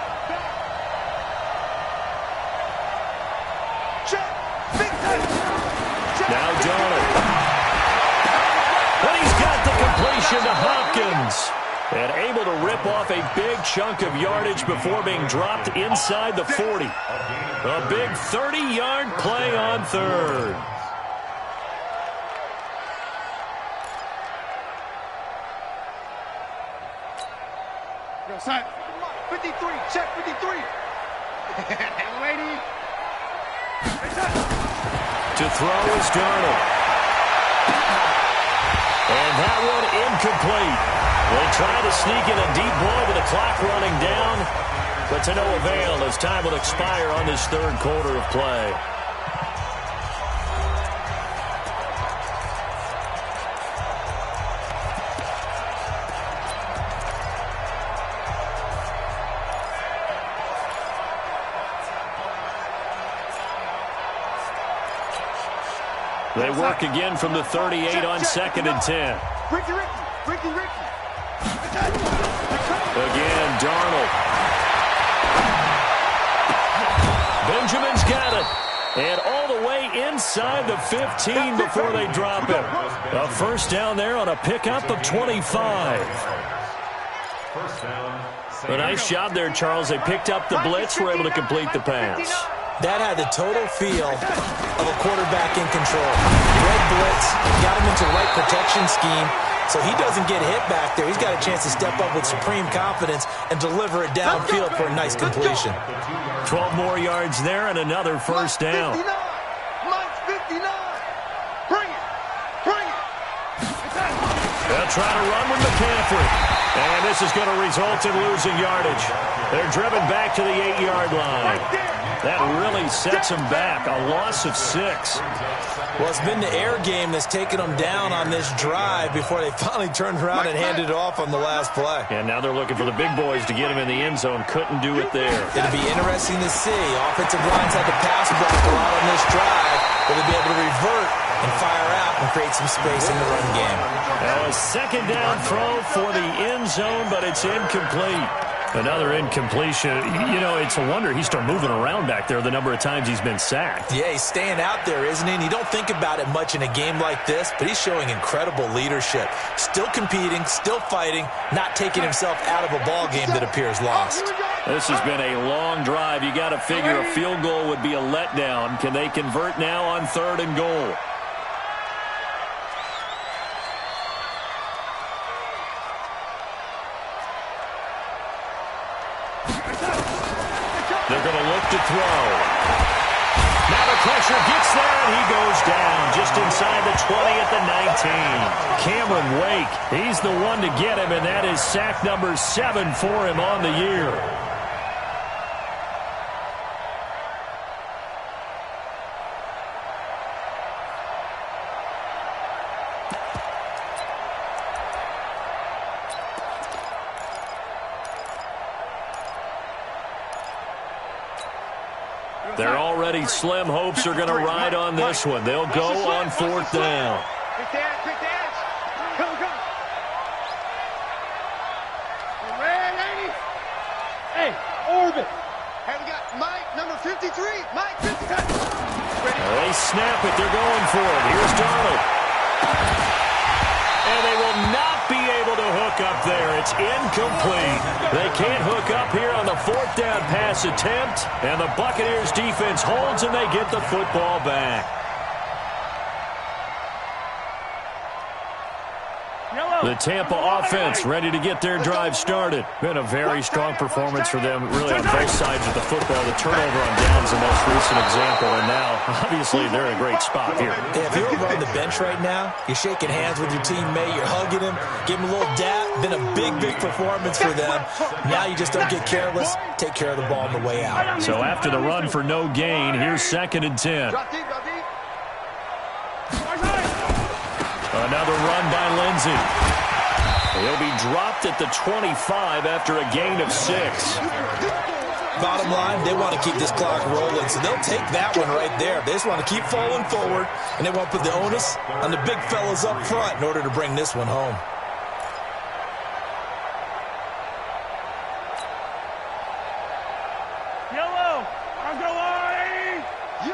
Check. Now Darnold. And he's got the completion to Hopkins. And able to rip off a big chunk of yardage before being dropped inside the 40. A big 30-yard play on third. Go side. 53. Check 53. Lady. To throw is Darnold. And that one incomplete. They try to sneak in a deep ball with the clock running down, but to no avail as time will expire on this third quarter of play. They work again from the 38 on 2nd and 10. Ricky. Again, Darnold. Benjamin's got it. And all the way inside the 15 before they drop it. A first down there on a pickup of 25. A nice job there, Charles. They picked up the blitz, were able to complete the pass. That had the total feel of a quarterback in control. Red blitz, got him into the right protection scheme, so he doesn't get hit back there. He's got a chance to step up with supreme confidence and deliver it downfield for a nice completion. 12 more yards there and another first down. Mike's 59. Bring it. They'll try to run with McCaffrey. And this is going to result in losing yardage. They're driven back to the 8-yard line. That really sets them back. A loss of 6. Well, it's been the air game that's taken them down on this drive before they finally turned around and handed it off on the last play. And now they're looking for the big boys to get him in the end zone. Couldn't do it there. It'll be interesting to see. Offensive lines had the pass block a lot on this drive. Will they be able to revert and fire out and create some space in the run game? Now a second down throw for the end zone, but it's incomplete. Another incompletion. You know, it's a wonder he started moving around back there the number of times he's been sacked. Yeah, he's staying out there, isn't he? And you don't think about it much in a game like this, but he's showing incredible leadership. Still competing, still fighting, not taking himself out of a ball game that appears lost. This has been a long drive. You got to figure a field goal would be a letdown. Can they convert now on 3rd and goal? They're going to look to throw. Now the pressure gets there, and he goes down just inside the 20 at the 19. Cameron Wake, he's the one to get him, and that is sack number 7 for him on the year. Their already slim hopes are going to ride on this one. They'll go on 4th down. Quick dance. Go. Red 80. Hey, orbit. Hey, we got Mike, number 53. Mike, 53. They snap it. They're going for it. Here's Darnold. And they will not be able to hook up there. It's incomplete. They can't hook up here on the 4th down pass attempt. And the Buccaneers defense holds and they get the football back. The Tampa offense ready to get their drive started. Been a very strong performance for them, really on both sides of the football. The turnover on downs the most recent example, and now, obviously, they're in a great spot here. Yeah, if you're over on the bench right now, you're shaking hands with your teammate, you're hugging him, give him a little dap. Been a big performance for them. Now you just don't get careless. Take care of the ball on the way out. So after the run for no gain, here's 2nd and 10. Drop deep. Another run by Lindsey. He'll be dropped at the 25 after a gain of 6. Bottom line, they want to keep this clock rolling, so they'll take that one right there. They just want to keep falling forward, and they want to put the onus on the big fellas up front in order to bring this one home. Yellow, I'm going. You.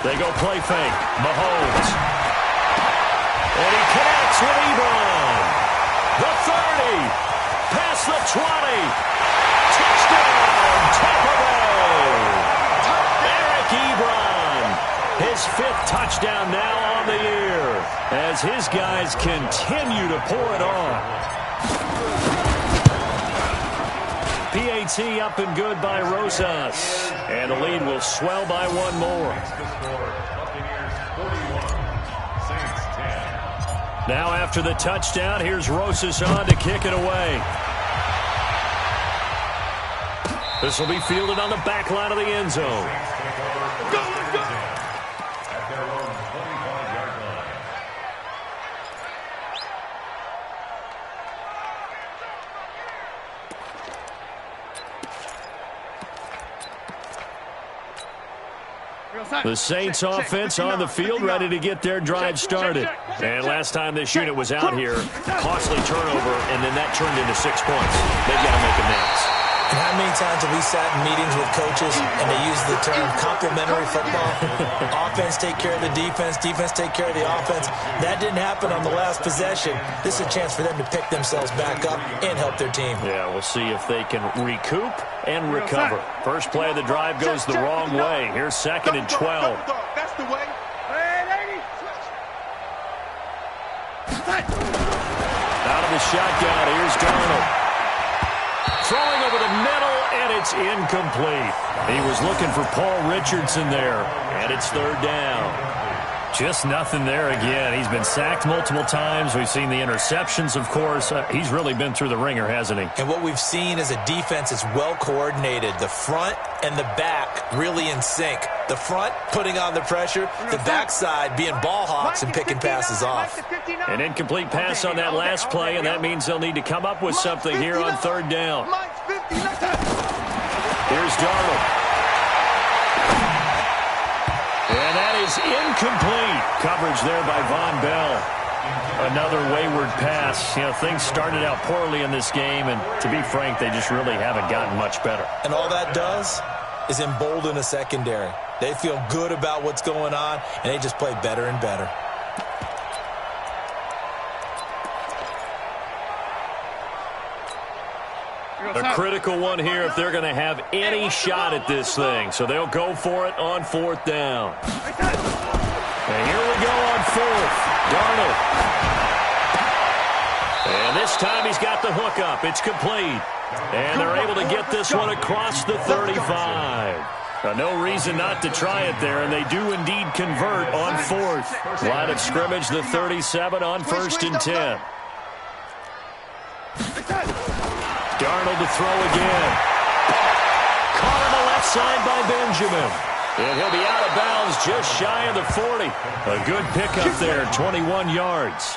They go play fake. Mahomes. And he connects with Ebron. The 30. Past the 20. Touchdown, Tampa Bay. Eric Ebron. His 5th touchdown now on the year as his guys continue to pour it on. PAT up and good by Rosas. And the lead will swell by one more. Now after the touchdown, here's Rosas on to kick it away. This will be fielded on the back line of the end zone. The Saints offense on the field, ready to get their drive started. And last time this unit was out here, costly turnover, and then that turned into 6 points. They've got to make amends. And how many times have we sat in meetings with coaches and they use the term complementary football? Offense take care of the defense, defense take care of the offense. That didn't happen on the last possession. This is a chance for them to pick themselves back up and help their team. Yeah, we'll see if they can recoup and recover. First play of the drive goes the wrong way. Here's 2nd and 12. That's the way. Out of the shotgun, here's Darnold. Throwing over the middle, and it's incomplete. He was looking for Paul Richardson there, and it's 3rd down. Just nothing there again. He's been sacked multiple times. We've seen the interceptions, of course. He's really been through the ringer, hasn't he? And what we've seen is a defense that's well coordinated. The front and the back really in sync. The front putting on the pressure, the backside being ball hawks and picking passes off. An incomplete pass on that last play, and that means they'll need to come up with something here on 3rd down. Here's Darnold. And that is incomplete. Coverage there by Von Bell. Another wayward pass. You know, things started out poorly in this game, and to be frank, they just really haven't gotten much better. And all that does is embolden a secondary. They feel good about what's going on, and they just play better and better. A critical one here if they're going to have any shot at this thing. So they'll go for it on 4th down. And here we go on 4th. Darnold. And this time he's got the hook up. It's complete. And they're able to get this one across the 35. No reason not to try it there, and they do indeed convert on 4th. Line of scrimmage, the 37 on 1st and 10. Darnold to throw again. Caught on the left side by Benjamin. And he'll be out of bounds just shy of the 40. A good pickup there, 21 yards.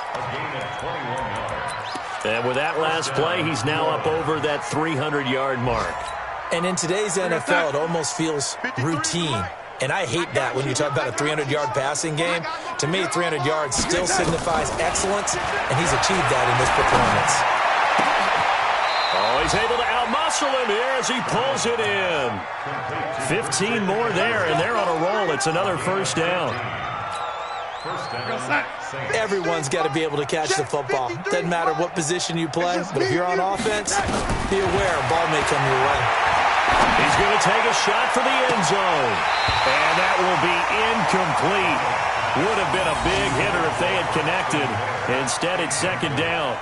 And with that last play, he's now up over that 300-yard mark. And in today's NFL, it almost feels routine. And I hate that when you talk about a 300-yard passing game. To me, 300 yards still signifies excellence, and he's achieved that in this performance. Oh, he's able to outmuscle him here as he pulls it in. 15 more there, and they're on a roll. It's another 1st down. Everyone's got to be able to catch the football. Doesn't matter what position you play, but if you're on offense, be aware a ball may come your way. He's going to take a shot for the end zone. And that will be incomplete. Would have been a big hitter if they had connected. Instead, it's 2nd down.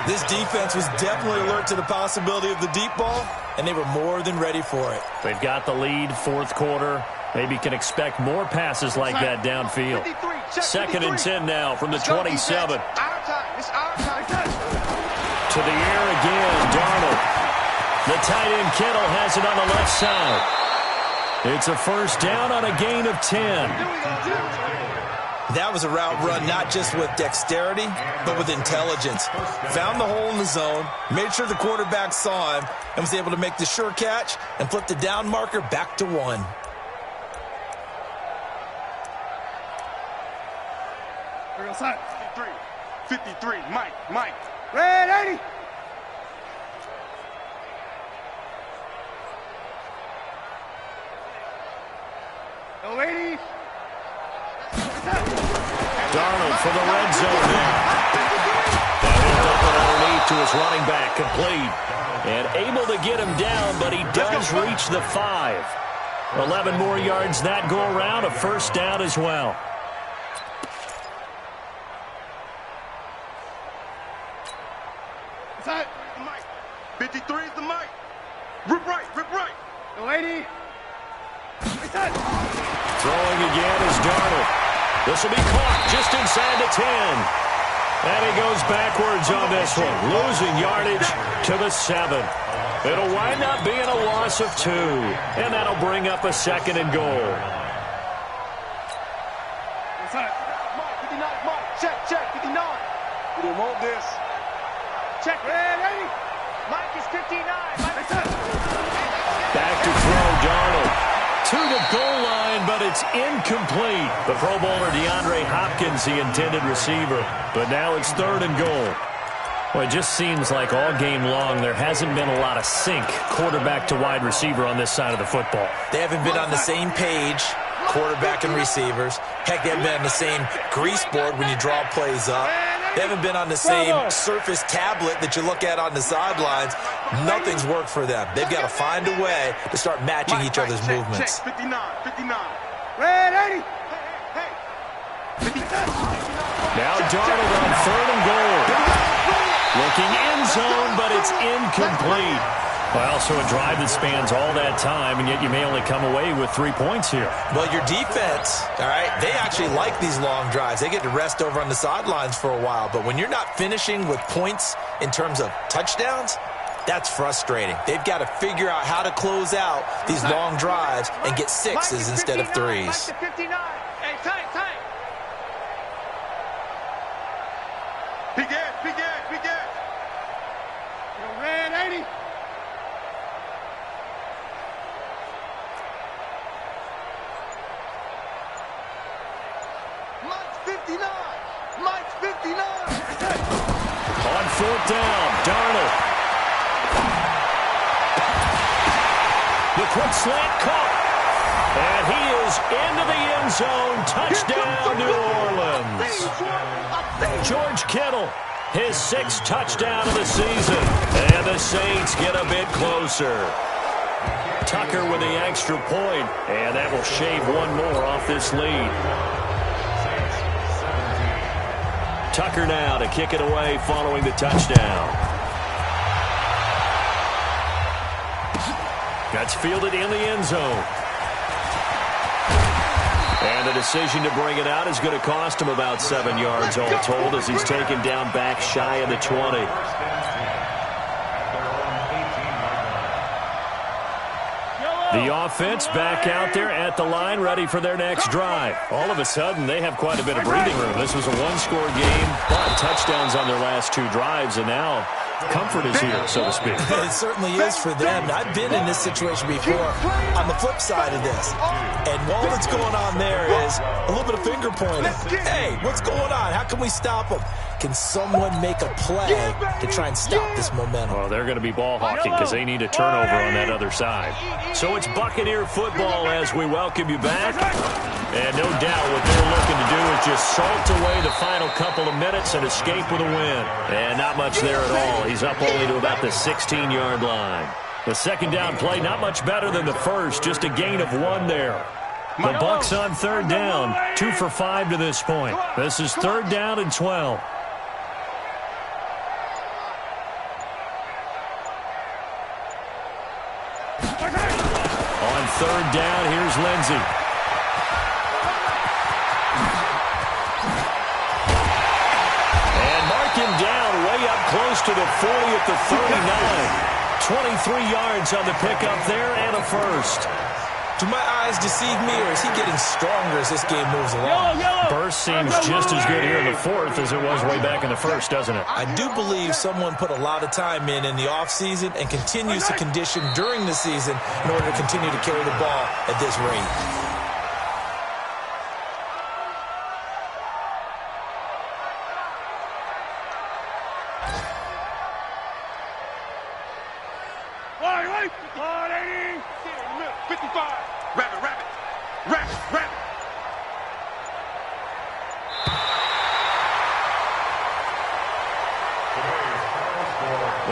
This defense was definitely alert to the possibility of the deep ball, and they were more than ready for it. They've got the lead, 4th quarter. Maybe can expect more passes like that downfield. 2nd and 10 now from the 27. To the air again, Darnold. The tight end Kittle has it on the left side. It's a 1st down on a gain of 10. That was a route run not just with dexterity, but with intelligence. Found the hole in the zone, made sure the quarterback saw him, and was able to make the sure catch and flip the down marker back to 1. We're going side. 53, Mike. Red 80. No 80. Darnold for the red zone now. That up underneath to his running back, complete. And able to get him down, but he does reach the 5. 11 more yards that go around, a first down as well. Side. Mike. 53 is the Mike. Rip right. No 80. Throwing again is Darnold. This will be caught just inside the 10. And he goes backwards on this one, losing yardage to the 7. It'll wind up being a loss of 2. And that'll bring up a 2nd and goal. Mike, 59, Mike. Check, 59. We didn't want this. Check, red 80. Mike is 59. Back to throw, Darnold. To the goal line, but it's incomplete. The Pro Bowler DeAndre Hopkins, the intended receiver. But now it's 3rd and goal. Well, it just seems like all game long there hasn't been a lot of sync quarterback to wide receiver on this side of the football. They haven't been on the same page, quarterback and receivers. Heck, they haven't been on the same grease board when you draw plays up. They haven't been on the same Surface tablet that you look at on the sidelines. Nothing's worked for them. They've got to find a way to start matching each other's movements. 59. Red 80. Hey. 59. Now Darnold on 3rd and goal. Looking end zone, but it's incomplete. Well, so a drive that spans all that time, and yet you may only come away with 3 points here. Well, your defense, all right, they actually like these long drives. They get to rest over on the sidelines for a while. But when you're not finishing with points in terms of touchdowns, that's frustrating. They've got to figure out how to close out these long drives and get 6s instead of 3s. Mike 59. Hey, tight. Big edge. Red 80. Mike's 59. On 4th down, Darnold. The quick slant caught. And he is into the end zone. Touchdown, New Orleans. George Kittle, his 6th touchdown of the season. And the Saints get a bit closer. Tucker with the extra point. And that will shave 1 more off this lead. Tucker now to kick it away following the touchdown. That's fielded in the end zone. And the decision to bring it out is going to cost him about 7 yards all told as he's taken down back shy of the 20. The offense back out there at the line, ready for their next drive. All of a sudden, they have quite a bit of breathing room. This was a 1-score game, but touchdowns on their last 2 drives, and now comfort is here, so to speak. It certainly is for them. I've been in this situation before on the flip side of this. And all that's going on there is a little bit of finger pointing. Hey, what's going on? How can we stop them? Can someone make a play to try and stop this momentum? Well, they're going to be ball hawking because they need a turnover on that other side. So it's Buccaneer football as we welcome you back. And no doubt what they're looking to do is just salt away the final couple of minutes and escape with a win. And not much there at all. He's up only to about the 16-yard line. The second down play, not much better than the first, just a gain of 1 there. The Bucs on 3rd down, 2 for 5 to this point. This is 3rd down and 12. On 3rd down, here's Lindsey. And mark him down way up close to the 40 at the 39. 23 yards on the pickup there and a first. Do my eyes deceive me, or is he getting stronger as this game moves along? Burst seems just as good here in the fourth as it was way back in the first, doesn't it? I do believe someone put a lot of time in the offseason and continues to condition during the season in order to continue to carry the ball at this rate.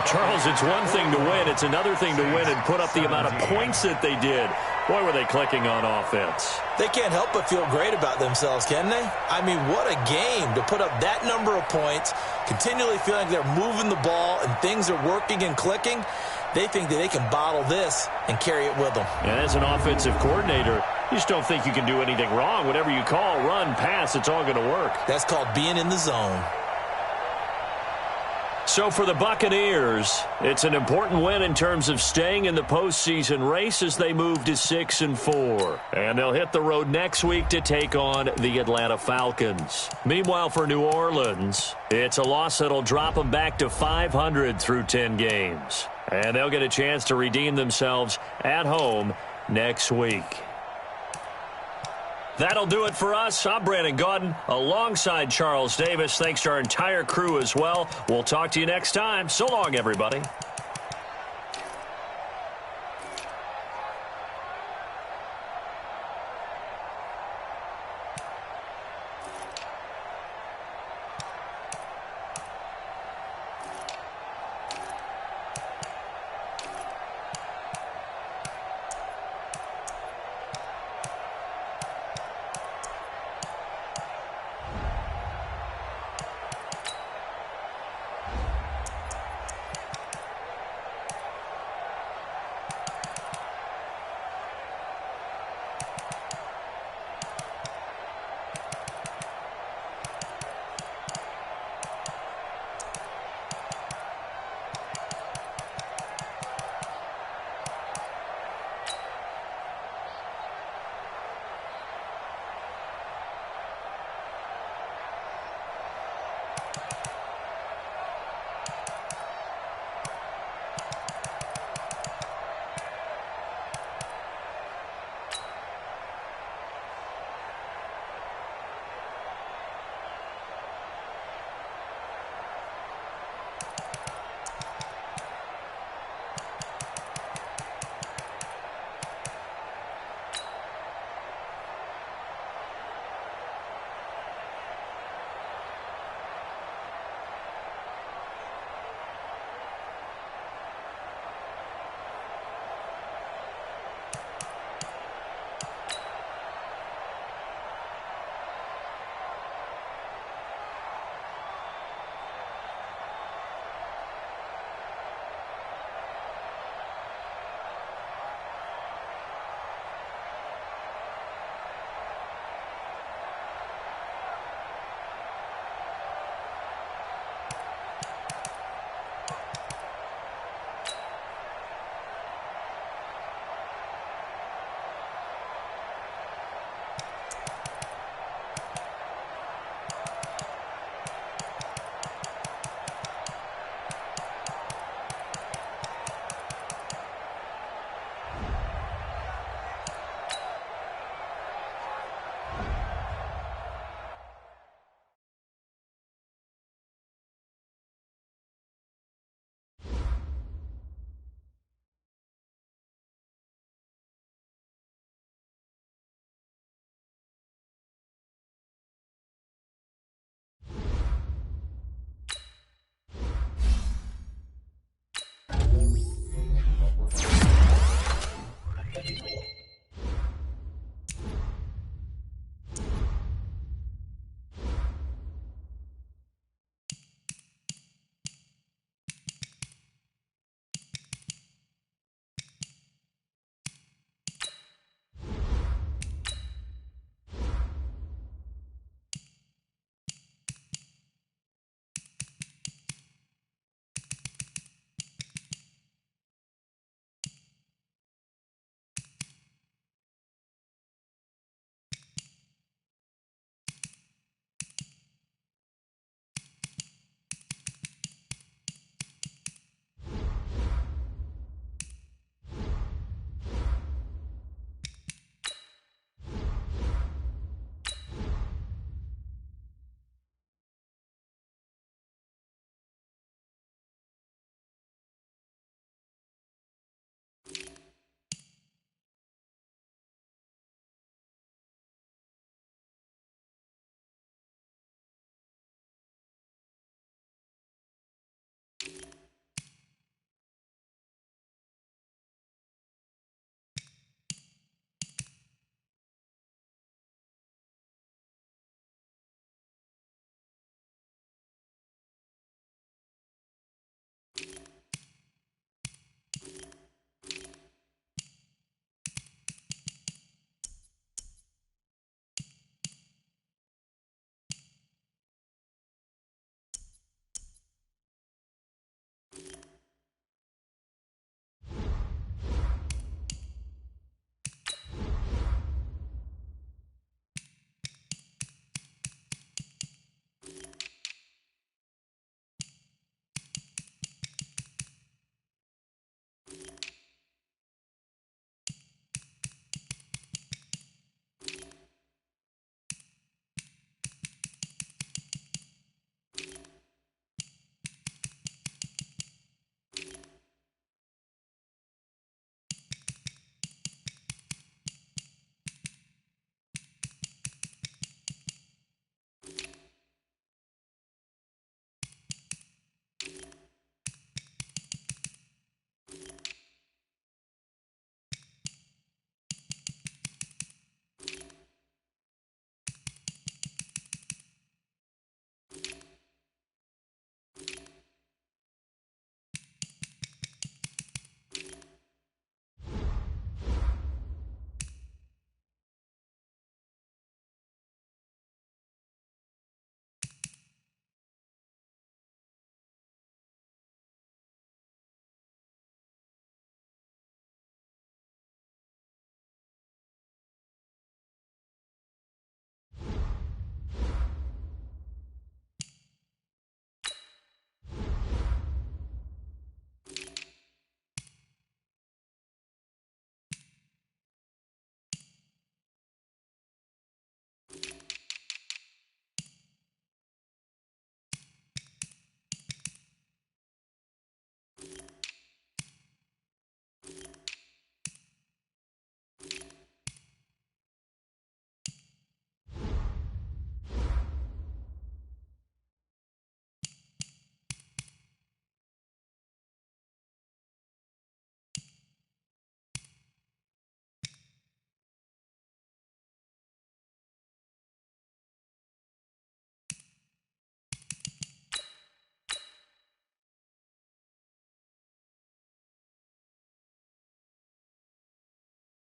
Charles, it's one thing to win. It's another thing to win and put up the amount of points that they did. Boy, were they clicking on offense. They can't help but feel great about themselves, can they? I mean, what a game to put up that number of points, continually feeling they're moving the ball and things are working and clicking. They think that they can bottle this and carry it with them. And as an offensive coordinator, you just don't think you can do anything wrong. Whatever you call, run, pass, it's all going to work. That's called being in the zone. So for the Buccaneers, it's an important win in terms of staying in the postseason race as they move to 6-4. And they'll hit the road next week to take on the Atlanta Falcons. Meanwhile, for New Orleans, it's a loss that'll drop them back to 500 through 10 games. And they'll get a chance to redeem themselves at home next week. That'll do it for us. I'm Brandon Gaudin alongside Charles Davis. Thanks to our entire crew as well. We'll talk to you next time. So long, everybody.